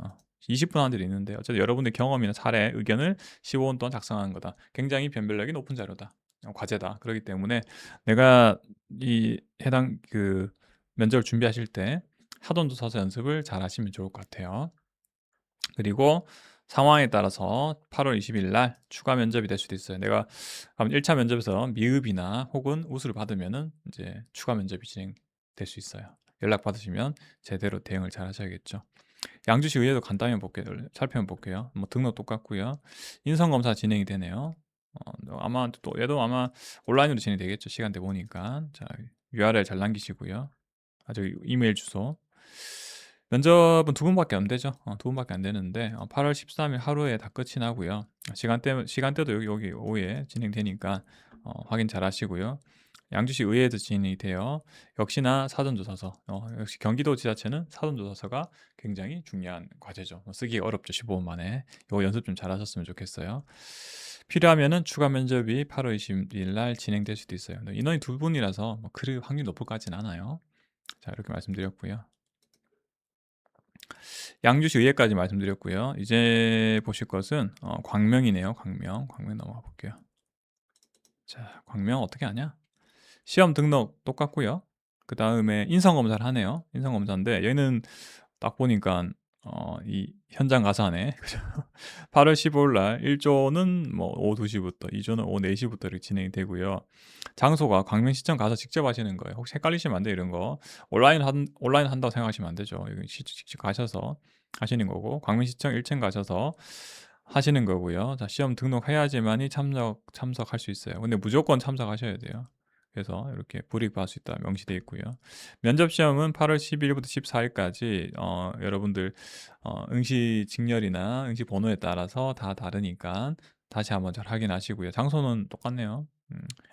20분 한 데도 있는데 어쨌든 여러분의 경험이나 사례, 의견을 15분 동안 작성하는 거다. 굉장히 변별력이 높은 자료다. 과제다. 그렇기 때문에 내가 이 해당 면접을 준비하실 때 사전조사서 연습을 잘 하시면 좋을 것 같아요. 그리고 상황에 따라서 8월 20일 날 추가 면접이 될 수도 있어요. 내가 1차 면접에서 미흡이나 혹은 우수를 받으면은 이제 추가 면접이 진행될 수 있어요. 연락 받으시면 제대로 대응을 잘 하셔야겠죠. 양주시 의회도 간단히 볼게요. 살펴볼게요. 뭐 등록 똑같고요. 인성 검사 진행이 되네요. 아마 또 얘도 아마 온라인으로 진행되겠죠. 시간대 보니까. 자, URL 잘 남기시고요. 저기 이메일 주소. 면접은 두 분밖에 안 되죠. 두 분밖에 안 되는데 8월 13일 하루에 다 끝이 나고요. 시간대도 여기 오후에 진행되니까 확인 잘 하시고요. 양주시 의회에도 진행이 돼요. 역시나 사전조사서. 역시 경기도 지자체는 사전조사서가 굉장히 중요한 과제죠. 쓰기 어렵죠. 15분 만에. 이거 연습 좀 잘하셨으면 좋겠어요. 필요하면은 추가 면접이 8월 20일 날 진행될 수도 있어요. 인원이 두 분이라서 뭐 그리 확률 높을 것 같진 않아요. 자, 이렇게 말씀드렸고요. 양주시 의회까지 말씀드렸고요. 이제 보실 것은 광명이네요. 광명 넘어가 볼게요. 자, 광명 어떻게 하냐? 시험 등록 똑같고요. 그 다음에 인성검사를 하네요. 인성검사인데 얘는 딱 보니까 이 현장 가서 하네. 그죠? 8월 15일 날 1조는 뭐 오후 2시부터, 2조는 오후 4시부터 이렇게 진행이 되고요. 장소가 광명시청 가서 직접 하시는 거예요. 혹시 헷갈리시면 안 돼요, 이런 거. 온라인 한다고 생각하시면 안 되죠. 여기 직접 가셔서 하시는 거고, 광명시청 1층 가셔서 하시는 거고요. 자, 시험 등록해야지만이 참석할 수 있어요. 근데 무조건 참석하셔야 돼요. 그래서 이렇게 불이익받을 수 있다 명시되어 있고요. 면접 시험은 8월 12일부터 14일까지 여러분들 응시 직렬이나 응시 번호에 따라서 다 다르니까 다시 한번 잘 확인하시고요. 장소는 똑같네요.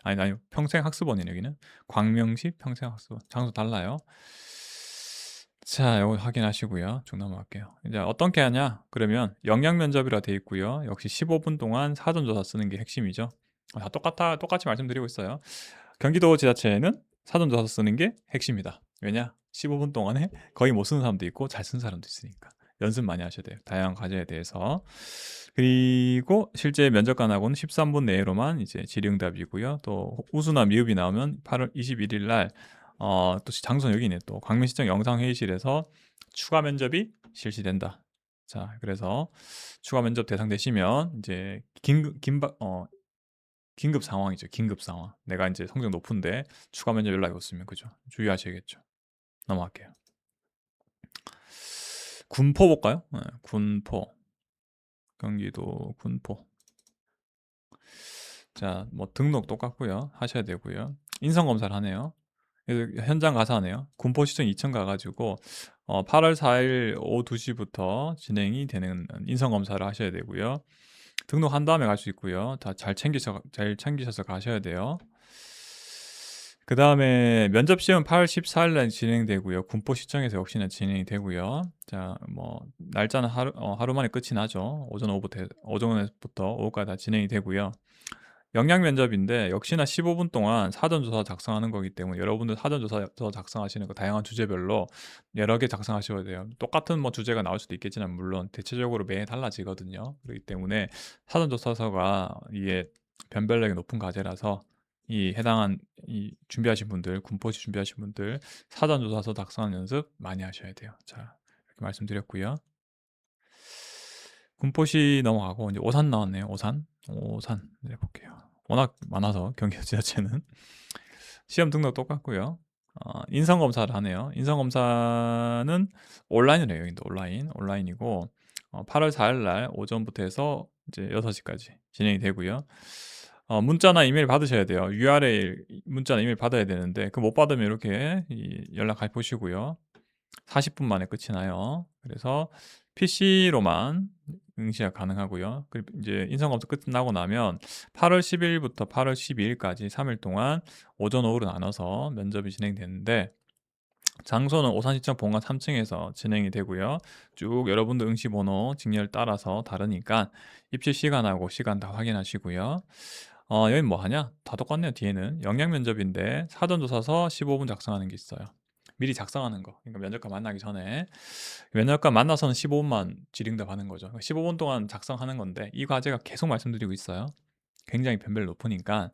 아니 평생학습원이네 여기는. 광명시 평생학습원. 장소 달라요. 자, 요거 확인하시고요. 쭉 넘어갈게요. 이제 어떻게 하냐? 그러면 영양 면접이라 돼 있고요. 역시 15분 동안 사전조사 쓰는 게 핵심이죠. 다 똑같이 말씀드리고 있어요. 경기도 지자체는 사전조사 쓰는 게 핵심이다. 왜냐? 15분 동안에 거의 못 쓰는 사람도 있고 잘 쓰는 사람도 있으니까 연습 많이 하셔야 돼요. 다양한 과제에 대해서. 그리고 실제 면접관하고는 13분 내로만 이제 질의응답이고요. 또 우수나 미흡이 나오면 8월 21일 날 또 장소는 여기네. 또 광명시청 영상회의실에서 추가 면접이 실시된다. 자, 그래서 추가 면접 대상 되시면 이제 긴급 상황이죠. 긴급 상황. 내가 이제 성적 높은데 추가 면접 연락이 왔으면 그죠. 주의하셔야겠죠. 넘어갈게요. 군포 볼까요? 네, 군포. 경기도 군포. 자, 뭐 등록 똑같고요. 하셔야 되고요. 인성 검사를 하네요. 그래서 현장 가서 하네요. 군포시청 2층 가가지고 8월 4일 오후 2시부터 진행이 되는 인성 검사를 하셔야 되고요. 등록한 다음에 갈 수 있고요. 다 잘 챙기셔서 가셔야 돼요. 그 다음에 면접 시험 8월 14일 날 진행되고요. 군포시청에서 역시나 진행이 되고요. 자, 뭐 날짜는 하루 만에 끝이 나죠. 오전에부터 오후까지 다 진행이 되고요. 영양 면접인데 역시나 15분 동안 사전조사 작성하는 거기 때문에 여러분들 사전조사 작성하시는 거 다양한 주제별로 여러 개 작성하셔야 돼요. 똑같은 뭐 주제가 나올 수도 있겠지만 물론 대체적으로 매해 달라지거든요. 그렇기 때문에 사전조사서가 이게 변별력이 높은 과제라서 이 해당한 이 준비하신 분들, 군포시 준비하신 분들 사전조사서 작성하는 연습 많이 하셔야 돼요. 자, 이렇게 말씀드렸고요. 군포시 넘어가고 이제 오산 나왔네요. 오산 네, 볼게요. 워낙 많아서 경기도 지자체는 시험 등록 똑같고요. 인성 검사를 하네요. 인성 검사는 온라인을 해요. 인도 온라인이고 8월 4일 날 오전부터 해서 이제 6시까지 진행이 되고요. 문자나 이메일 받으셔야 돼요. URL 문자나 이메일 받아야 되는데 그 못 받으면 이렇게 연락해 보시고요. 40분 만에 끝이 나요. 그래서 PC로만 응시가 가능하고요. 그리고 이제 인성검사 끝나고 나면 8월 10일부터 8월 12일까지 3일 동안 오전 오후로 나눠서 면접이 진행되는데 장소는 오산시청 본관 3층에서 진행이 되고요. 쭉 여러분들 응시 번호 직렬 따라서 다르니까 입시 시간하고 시간 다 확인하시고요. 여기 뭐 하냐? 다 똑같네요. 뒤에는 영양 면접인데 사전조사서 15분 작성하는 게 있어요. 미리 작성하는 거. 그러니까 면접관 만나기 전에 면접관 만나서는 15분만 질의응답 하는 거죠. 15분 동안 작성하는 건데 이 과제가 계속 말씀드리고 있어요. 굉장히 변별이 높으니까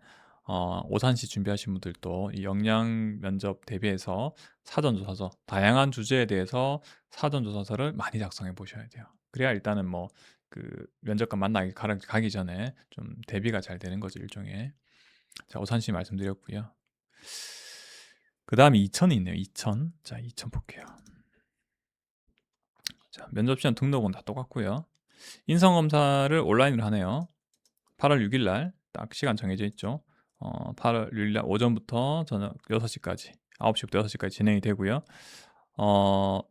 오산시 준비하신 분들도 이 영양 면접 대비해서 사전조사서 다양한 주제에 대해서 사전조사서를 많이 작성해 보셔야 돼요. 그래야 일단은 뭐 면접관 만나기 가기 전에 좀 대비가 잘 되는 거죠, 일종의. 자, 오산시 말씀드렸고요. 그다음에 이천이 있네요. 이천. 자, 이천 볼게요. 자, 면접 시험 등록은 다 똑같고요. 인성 검사를 온라인으로 하네요. 8월 6일 날 딱 시간 정해져 있죠. 8월 6일 날 오전부터 저녁 6시까지, 9시부터 6시까지 진행이 되고요. 어,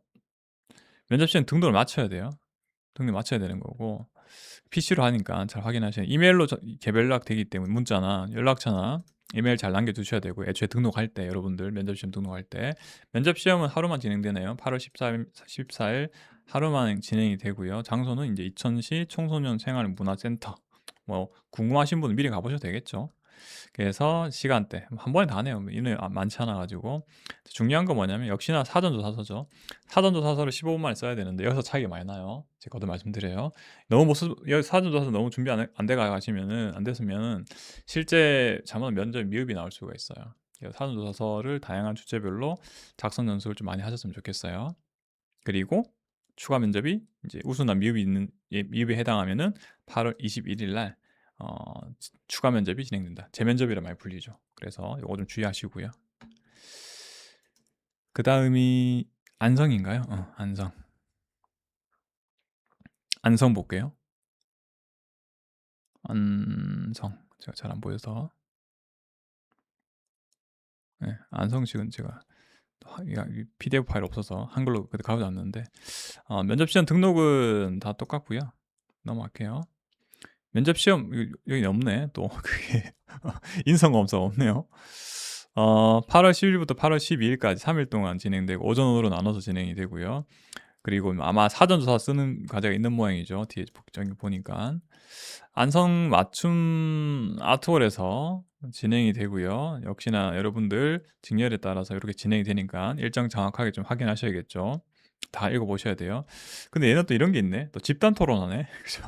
면접 시험 등록을 마쳐야 돼요. 등록 맞춰야 되는 거고, PC로 하니까 잘 확인하셔야 돼요. 이메일로 개별 연락되기 때문에 문자나 연락처나 이메일 잘 남겨두셔야 되고, 애초에 등록할 때, 여러분들 면접시험 등록할 때 면접시험은 하루만 진행되네요. 8월 14일 하루만 진행이 되고요. 장소는 이제 이천시 청소년 생활문화센터. 뭐 궁금하신 분은 미리 가보셔도 되겠죠. 그래서 시간대 한 번에 다 하네요. 인원이 많지 않아 가지고. 중요한 건 뭐냐면 역시나 사전조사서죠. 사전조사서를 15분 만에 써야 되는데 여기서 차이가 많이 나요. 제가 거듭 말씀드려요. 너무 못 쓰 여기 사전조사서 너무 준비 안 돼 가시면은 안 됐으면은 실제 잘못하면 면접 미흡이 나올 수가 있어요. 그래서 사전조사서를 다양한 주제별로 작성 연습을 좀 많이 하셨으면 좋겠어요. 그리고 추가 면접이 이제 우수나 미흡에 해당하면은 8월 21일 날 추가 면접이 진행된다. 재면접이라 많이 불리죠. 그래서 요거 좀 주의하시고요. 그다음이 안성인가요? 안성. 안성 볼게요. 안성. 제가 잘 안 보여서. 네, 안성식은 제가 PDF 파일 없어서 한글로 그때 가져왔는데 면접 시험 등록은 다 똑같고요. 넘어갈게요. 면접 시험 여기 없네. 또 그게 인성검사 없네요. 8월 10일부터 8월 12일까지 3일 동안 진행되고 오전 오후로 나눠서 진행이 되고요. 그리고 아마 사전조사 쓰는 과제가 있는 모양이죠. 뒤에 복장이 보니까 안성 맞춤 아트홀에서 진행이 되고요. 역시나 여러분들 직렬에 따라서 이렇게 진행이 되니까 일정 정확하게 좀 확인하셔야겠죠. 다 읽어보셔야 돼요. 근데 얘는 또 이런 게 있네. 또 집단 토론하네. 그죠?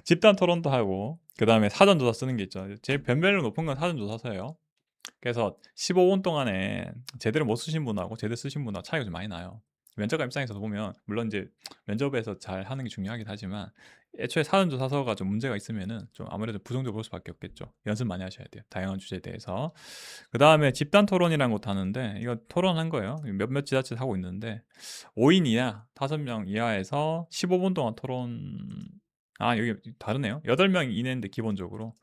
집단 토론도 하고 그 다음에 사전조사 쓰는 게 있죠. 제일 변별력 높은 건 사전조사서예요. 그래서 15분 동안에 제대로 못 쓰신 분하고 제대로 쓰신 분하고 차이가 좀 많이 나요. 면접관 입장에서 보면 물론 이제 면접에서 잘 하는 게 중요하긴 하지만 애초에 사전조사서가 좀 문제가 있으면은 좀 아무래도 부정적으로 볼 수밖에 없겠죠. 연습 많이 하셔야 돼요. 다양한 주제에 대해서. 그 다음에 집단 토론이라는 것도 하는데 이거 토론한 거예요. 몇몇 지자체 하고 있는데 5인 이하, 5명 이하에서 15분 동안 토론. 여기 다르네요. 8명 이내인데 기본적으로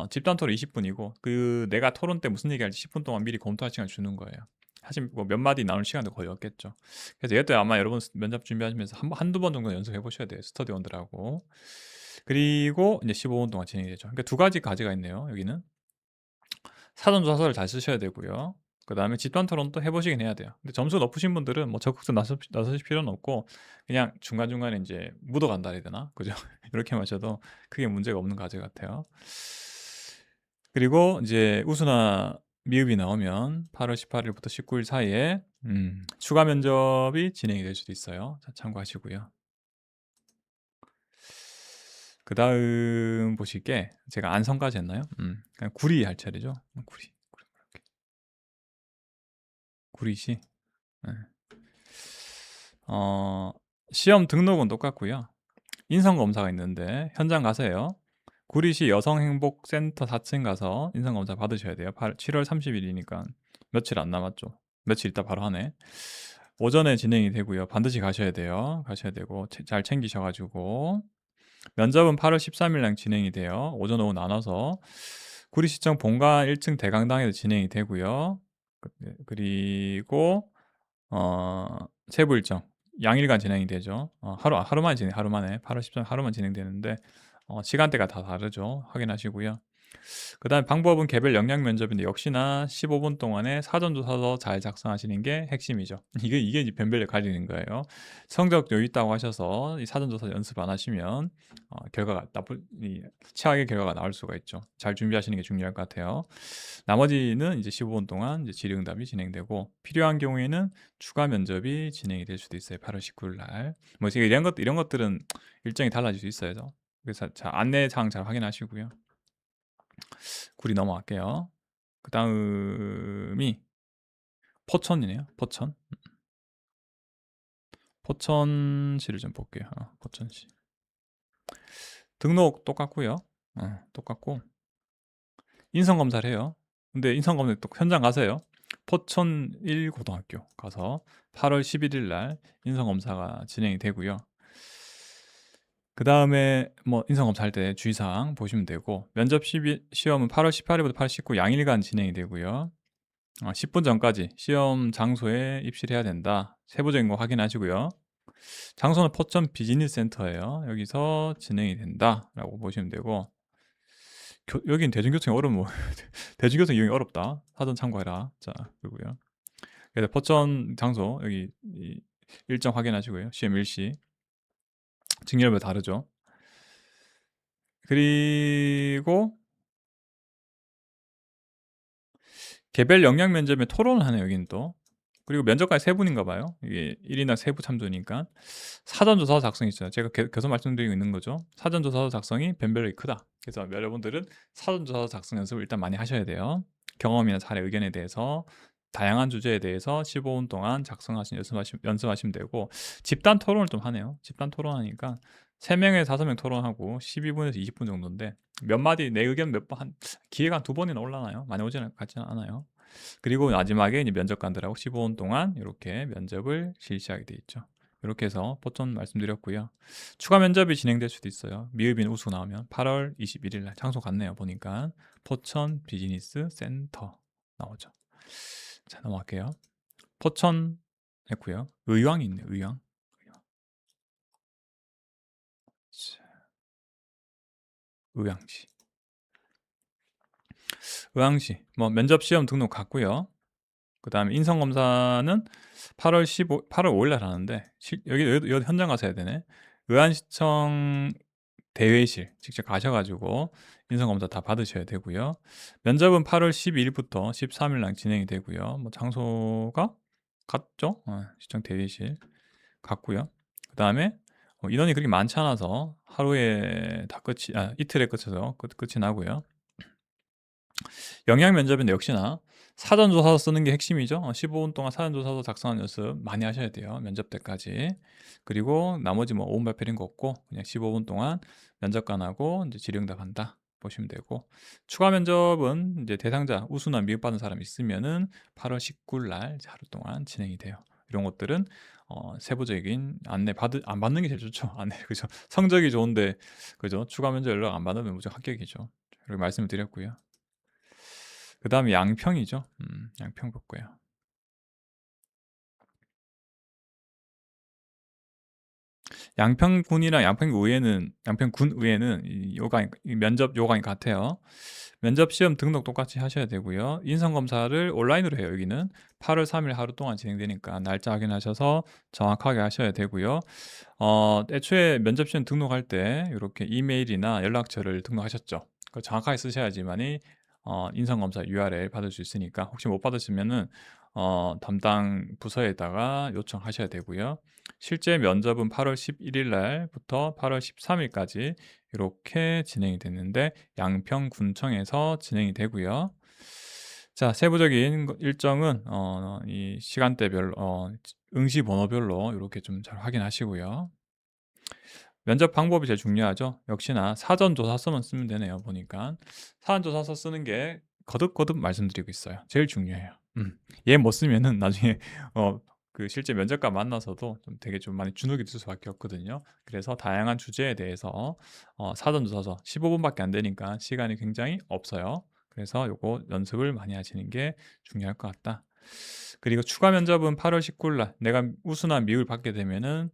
집단 토론 20분이고 내가 토론 때 무슨 얘기할지 10분 동안 미리 검토할 시간 주는 거예요. 사실 뭐 몇 마디 나눌 시간도 거의 없겠죠. 그래서 이것도 아마 여러분 면접 준비하시면서 한두 번 정도 연습해 보셔야 돼요. 스터디원들하고. 그리고 이제 15분 동안 진행이 되죠. 그러니까 두 가지 과제가 있네요. 여기는 사전조사서를 잘 쓰셔야 되고요. 그 다음에 집단 토론도 해보시긴 해야 돼요. 근데 점수 높으신 분들은 뭐 적극적 나서실 필요는 없고 그냥 중간중간에 이제 묻어간다 해야 되나? 그죠? 이렇게 마셔도 크게 문제가 없는 과제 같아요. 그리고 이제 우수나 미흡이 나오면 8월 18일부터 19일 사이에 추가 면접이 진행이 될 수도 있어요. 자, 참고하시고요. 그 다음 보실 게 제가 안성까지 했나요? 그냥 구리 할 차례죠. 구리시. 네. 시험 등록은 똑같고요. 인성검사가 있는데 현장 가세요. 구리시 여성행복센터 4층 가서 인성검사 받으셔야 돼요. 7월 30일이니까 며칠 안 남았죠. 며칠 있다 바로 하네. 오전에 진행이 되고요. 반드시 가셔야 돼요. 가셔야 되고 잘 챙기셔가지고 면접은 8월 13일 날 진행이 돼요. 오전 오후 나눠서 구리시청 본관 1층 대강당에서 진행이 되고요. 그리고 세부 일정 양일간 진행이 되죠. 하루 만에 8월 13일 하루만 진행되는데 시간대가 다 다르죠. 확인하시고요. 그다음에 방법은 개별 역량 면접인데 역시나 15분 동안에 사전조사서 잘 작성하시는 게 핵심이죠. 이게 이제 변별력 가리는 거예요. 성적 여유 있다고 하셔서 이 사전조사 연습 안 하시면 결과가 최악의 결과가 나올 수가 있죠. 잘 준비하시는 게 중요할 것 같아요. 나머지는 이제 15분 동안 이제 질의응답이 진행되고 필요한 경우에는 추가 면접이 진행이 될 수도 있어요. 8월 19일 날. 뭐 이런 것들은 일정이 달라질 수 있어요. 그래서 자, 안내사항 잘 확인하시고요. 구리 넘어갈게요. 그 다음이 포천이네요. 포천. 포천시를 좀 볼게요. 포천시. 등록 똑같고요. 똑같고 인성 검사를 해요. 근데 인성 검사 또 현장 가세요. 포천 1고등학교 가서 8월 11일 날 인성 검사가 진행이 되고요. 그 다음에 뭐 인성 검사할 때 주의사항 보시면 되고 면접 시험은 8월 18일부터 8월 19일 양일간 진행이 되고요. 10분 전까지 시험 장소에 입실해야 된다. 세부적인 거 확인하시고요. 장소는 포천 비즈니스 센터예요. 여기서 진행이 된다라고 보시면 되고 여긴 대중교통이 어려워. 대중교통 이용이 어렵다. 사전 참고해라. 자, 그리고요. 그래서 포천 장소 여기 일정 확인하시고요. 시험 일시 직렬별 다르죠. 그리고 개별 역량 면접에 토론을 하네요. 여기는 또. 그리고 면접관이 세 분인가 봐요. 이게 1인당 세부 참조니까 사전조사 작성이 있어요. 제가 계속 말씀드리고 있는 거죠. 사전조사 작성이 변별력이 크다. 그래서 여러분들은 사전조사 작성 연습을 일단 많이 하셔야 돼요. 경험이나 사례, 의견에 대해서 다양한 주제에 대해서 15분 동안 연습하시면 되고 집단 토론을 좀 하네요. 집단 토론하니까 3명에서 5명 토론하고 12분에서 20분 정도인데 몇 마디 내 의견 기회가 한 2번이나 올라나요? 많이 오지는 같지는 않아요. 그리고 마지막에 이제 면접관들하고 15분 동안 이렇게 면접을 실시하게 돼 있죠. 이렇게 해서 포천 말씀드렸고요. 추가 면접이 진행될 수도 있어요. 미흡인 우수 나오면 8월 21일 날 장소 같네요. 보니까 포천 비즈니스 센터 나오죠. 자, 넘어갈게요. 포천 했고요. 의왕이 있네요. 의왕. 의왕시. 의왕시. 뭐 면접 시험 등록 갔고요. 그다음에 인성 검사는 8월 5일 날 하는데 여기 현장 가서 해야 되네. 의안시청 대회실 직접 가셔 가지고 인성 검사 다 받으셔야 되고요. 면접은 8월 12일부터 13일 날 진행이 되고요. 뭐 장소가 같죠? 시청 대회실 같고요. 그다음에 인원이 그렇게 많지 않아서 하루에 다 이틀에 끝이 나고요. 영양 면접인데 역시나 사전조사서 쓰는 게 핵심이죠. 15분 동안 사전조사서 작성하는 연습 많이 하셔야 돼요. 면접 때까지. 그리고 나머지 뭐 오분 발표 이런 거 없고 그냥 15분 동안 면접관하고 이제 질의응답 한다 보시면 되고 추가 면접은 이제 대상자 우수나 미흡받은 사람 있으면은 8월 19일 날 하루 동안 진행이 돼요. 이런 것들은 세부적인 안내 안 받는 게 제일 좋죠. 안내 그죠. 성적이 좋은데 그죠. 추가 면접 연락 안 받으면 무조건 합격이죠. 이렇게 말씀을 드렸고요. 그 다음에 양평이죠. 양평 볼거예요. 양평군이랑 양평군 의회는 이 면접 요강이 같아요. 면접 시험 등록 똑같이 하셔야 되고요. 인성 검사를 온라인으로 해요. 여기는 8월 3일 하루 동안 진행되니까 날짜 확인하셔서 정확하게 하셔야 되고요. 애초에 면접 시험 등록할 때 이렇게 이메일이나 연락처를 등록하셨죠. 그 정확하게 쓰셔야지만이 인성 검사 URL 받을 수 있으니까 혹시 못 받으시면은 담당 부서에다가 요청하셔야 되고요. 실제 면접은 8월 11일 날부터 8월 13일까지 이렇게 진행이 됐는데 양평군청에서 진행이 되고요. 자, 세부적인 일정은 이 시간대별로 응시 번호별로 이렇게 좀 잘 확인하시고요. 면접 방법이 제일 중요하죠. 역시나 사전조사서만 쓰면 되네요. 보니까 사전조사서 쓰는 게 거듭거듭 말씀드리고 있어요. 제일 중요해요. 얘 못 쓰면은 나중에 그 실제 면접관 만나서도 좀 되게 좀 많이 주눅이 들 수밖에 없거든요. 그래서 다양한 주제에 대해서 사전조사서 15분밖에 안 되니까 시간이 굉장히 없어요. 그래서 요거 연습을 많이 하시는 게 중요할 것 같다. 그리고 추가 면접은 8월 19일 날 내가 우수나 미흡을 받게 되면은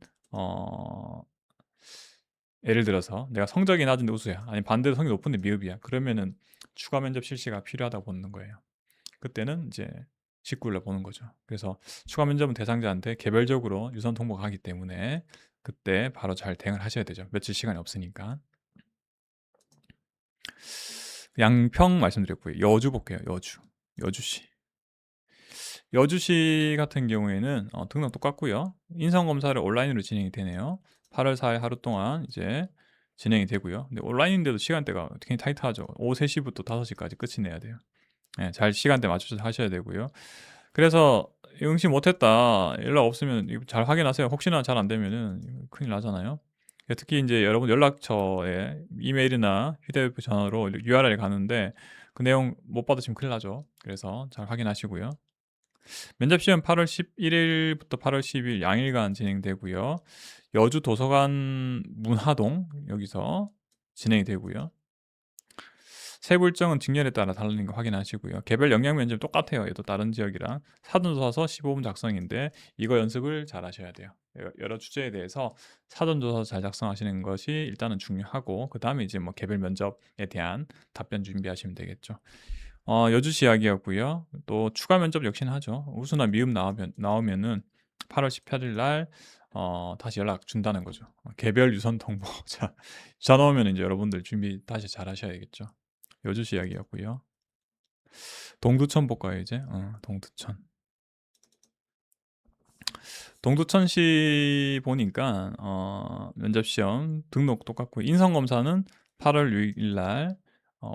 예를 들어서 내가 성적이 낮은데 우수야. 아니 반대로 성적이 높은데 미흡이야. 그러면은 추가 면접 실시가 필요하다고 보는 거예요. 그때는 이제 19일 날 보는 거죠. 그래서 추가 면접은 대상자한테 개별적으로 유선 통보가 가기 때문에 그때 바로 잘 대응을 하셔야 되죠. 며칠 시간이 없으니까. 양평 말씀드렸고요. 여주 볼게요. 여주시. 여주시 같은 경우에는 등록 똑같고요. 인성 검사를 온라인으로 진행이 되네요. 8월 4일 하루 동안 이제 진행이 되고요. 근데 온라인인데도 시간대가 굉장히 타이트하죠. 오후 3시부터 5시까지 끝이 내야 돼요. 잘 시간대 맞춰서 하셔야 되고요. 그래서 응시 못했다. 연락 없으면 이거 잘 확인하세요. 혹시나 잘 안 되면은 이거 큰일 나잖아요. 예, 특히 인제 여러분 연락처에 이메일이나 휴대폰 전화로 URL이 가는데 그 내용 못 받으시면 큰일 나죠. 그래서 잘 확인하시고요. 면접 시험 8월 11 일부터 8월 10일 양일간 진행되고요. 여주 도서관 문화동 여기서 진행이 되고요. 세부 일정은 직렬에 따라 다르는 거 확인하시고요. 개별 영역 면접 똑같아요. 얘도 다른 지역이랑 사전 조사서 15분 작성인데 이거 연습을 잘 하셔야 돼요. 여러 주제에 대해서 사전 조사 잘 작성하시는 것이 일단은 중요하고 그다음에 이제 뭐 개별 면접에 대한 답변 준비하시면 되겠죠. 여주시 이야기였고요. 또 추가 면접 역시나 하죠. 우수나 미음 나오면은 8월 18일 날 다시 연락 준다는 거죠. 개별 유선 통보. 자, 전화 오면 이제 여러분들 준비 다시 잘 하셔야겠죠. 여주시 이야기였고요. 동두천 볼까요, 이제? 동두천. 동두천시 보니까 면접 시험 등록 똑같고 인성 검사는 8월 6일 날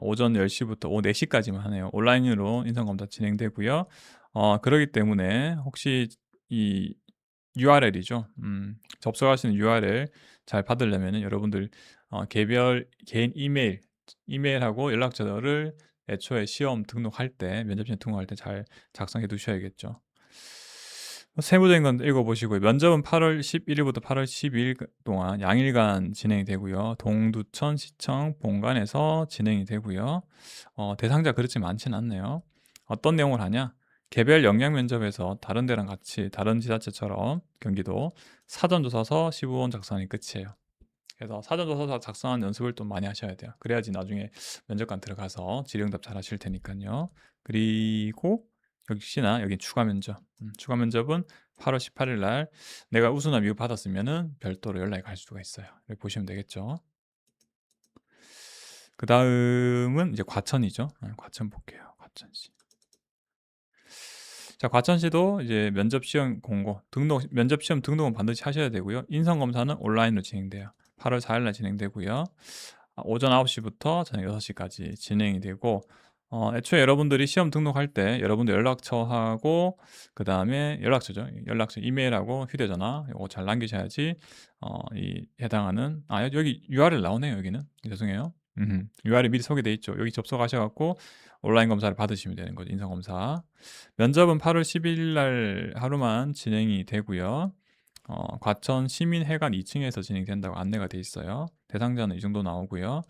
오전 10시 부터 오후 4시 까지만 하네요. 온라인으로 인성 검사 진행되고요. 그러기 때문에 혹시 이 URL이죠. 접속할 수 있는 URL 잘 받으려면은 여러분들 개별 개인 이메일하고 연락처를 애초에 시험 등록할 때 면접 시험 등록할 때 잘 작성해 두셔야겠죠. 세부적인 건 읽어보시고요. 면접은 8월 11일부터 8월 12일 동안 양일간 진행이 되고요. 동두천 시청 본관에서 진행이 되고요. 대상자 그렇지 많지는 않네요. 어떤 내용을 하냐? 개별 영역 면접에서 다른 데랑 같이 다른 지자체처럼 경기도 사전조사서 15원 작성이 끝이에요. 그래서 사전조사서 작성한 연습을 좀 많이 하셔야 돼요. 그래야지 나중에 면접관 들어가서 질의응답 잘 하실 테니까요. 그리고 역시나 여기 추가 면접. 추가 면접은 8월 18일 날 내가 우수나 미흡 받았으면은 별도로 연락이 갈 수가 있어요. 이렇게 보시면 되겠죠. 그 다음은 이제 과천이죠. 과천 볼게요. 과천시. 자, 과천시도 이제 면접 시험 공고, 면접 시험 등록은 반드시 하셔야 되고요. 인성 검사는 온라인으로 진행돼요. 8월 4일 날 진행되고요. 오전 9시부터 저녁 6시까지 진행이 되고 애초에 여러분들이 시험 등록할 때 여러분들 연락처하고 그다음에 연락처 이메일하고 휴대전화 요거 잘 남기셔야지 이 해당하는 여기 URL 나오네요. 여기는 죄송해요. URL 미리 소개돼 있죠. 여기 접속하셔 갖고 온라인 검사를 받으시면 되는 거죠. 인성 검사. 면접은 8월 10일 날 하루만 진행이 되고요. 과천 시민회관 2층에서 진행된다고 안내가 돼 있어요. 대상자는 이 정도 나오고요.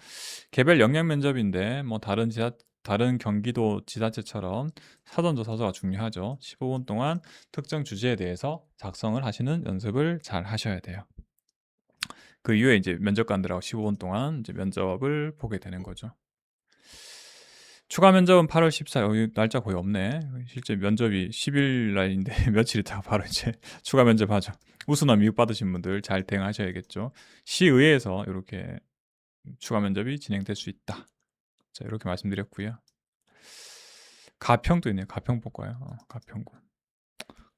개별 영역 면접인데 뭐 다른 경기도 지자체처럼 사전조사서가 중요하죠. 15분 동안 특정 주제에 대해서 작성을 하시는 연습을 잘 하셔야 돼요. 그 이후에 이제 면접관들하고 15분 동안 이제 면접을 보게 되는 거죠. 추가 면접은 8월 14일. 여기 날짜 거의 없네. 실제 면접이 10일 날인데 며칠 있다가 바로 이제 추가 면접하죠. 우수나 미흡 받으신 분들 잘 대응하셔야겠죠. 시의회에서 이렇게 추가 면접이 진행될 수 있다. 자, 이렇게 말씀드렸고요. 가평도 있네요. 가평 볼까요? 가평군.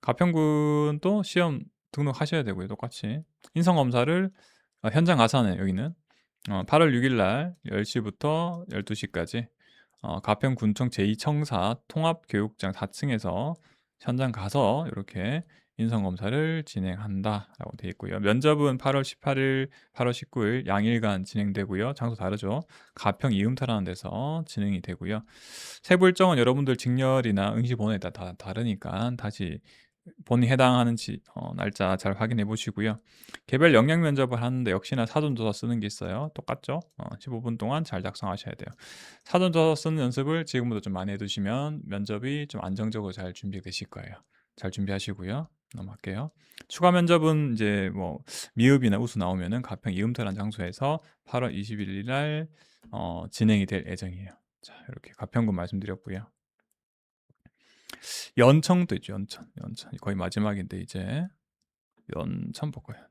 가평군도 시험 등록하셔야 되고요. 똑같이 인성 검사를 현장 가서 하네요. 여기는 8월 6일 날 10시부터 12시까지 가평군청 제2청사 통합교육장 4층에서 현장 가서 이렇게 인성검사를 진행한다라고 되어 있고요. 면접은 8월 18일, 8월 19일 양일간 진행되고요. 장소 다르죠. 가평 이음터라는 데서 진행이 되고요. 세부 일정은 여러분들 직렬이나 응시 번호에 따라 다 다르니까 다시 본인 해당하는 날짜 잘 확인해 보시고요. 개별 영역 면접을 하는데 역시나 사전조사 쓰는 게 있어요. 똑같죠? 15분 동안 잘 작성하셔야 돼요. 사전조사 쓰는 연습을 지금부터 좀 많이 해두시면 면접이 좀 안정적으로 잘 준비되실 거예요. 잘 준비하시고요. 넘어갈게요. 추가 면접은 이제 뭐 미흡이나 우수 나오면은 가평 이음터라는 장소에서 8월 21일 날 진행이 될 예정이에요. 자, 이렇게 가평군 말씀드렸고요. 연청도 있죠. 연천 거의 마지막인데 이제 연천 볼까요?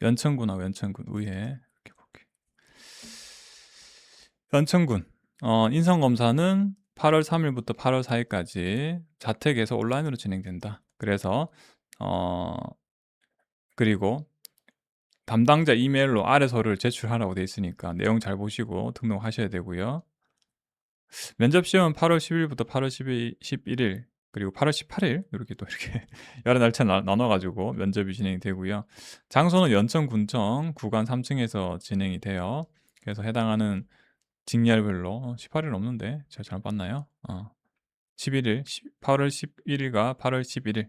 연천군하고 연천군 의회 이렇게 볼게요. 연천군 인성 검사는 8월 3일부터 8월 4일까지 자택에서 온라인으로 진행된다. 그래서 그리고 담당자 이메일로 아래서를 제출하라고 돼 있으니까 내용 잘 보시고 등록하셔야 되고요. 면접 시험은 8월 10일부터 8월 11일 그리고 8월 18일 요렇게 또 이렇게 여러 날짜 나 나눠 가지고 면접이 진행이 되고요. 장소는 연천, 군청, 구간 3 층에서 진행이 돼요. 그래서 해당하는 직렬별로 18일 없는데 제가 잘못 봤나요? 11일 8월 11 일과 8월 11일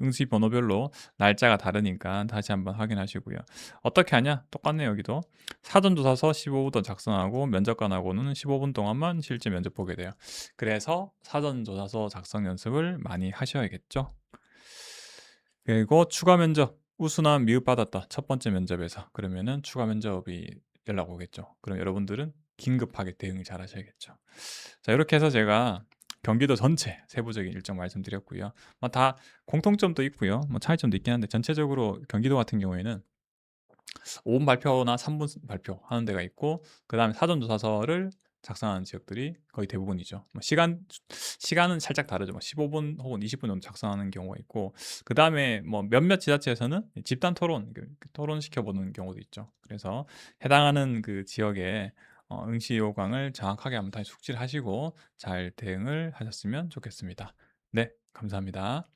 응시 번호별로 날짜가 다르니까 다시 한번 확인하시고요. 어떻게 하냐? 똑같네요 여기도. 사전조사서 15분 더 작성하고 면접관하고는 15분 동안만 실제 면접 보게 돼요. 그래서 사전조사서 작성 연습을 많이 하셔야겠죠. 그리고 추가 면접 우수나 미흡받았다. 첫 번째 면접에서. 그러면은 추가 면접이 연락 오겠죠. 그럼 여러분들은 긴급하게 대응 잘 하셔야겠죠. 자 이렇게 해서 제가 경기도 전체 세부적인 일정 말씀드렸고요. 다 공통점도 있고요. 차이점도 있긴 한데 전체적으로 경기도 같은 경우에는 5분 발표나 3분 발표하는 데가 있고 그다음에 사전조사서를 작성하는 지역들이 거의 대부분이죠. 시간은 살짝 다르죠. 15분 혹은 20분 정도 작성하는 경우가 있고 그다음에 몇몇 지자체에서는 집단 토론 토론시켜 보는 경우도 있죠. 그래서 해당하는 그 지역의 응시 요강을 정확하게 한번 다시 숙지를 하시고 잘 대응을 하셨으면 좋겠습니다. 네 감사합니다.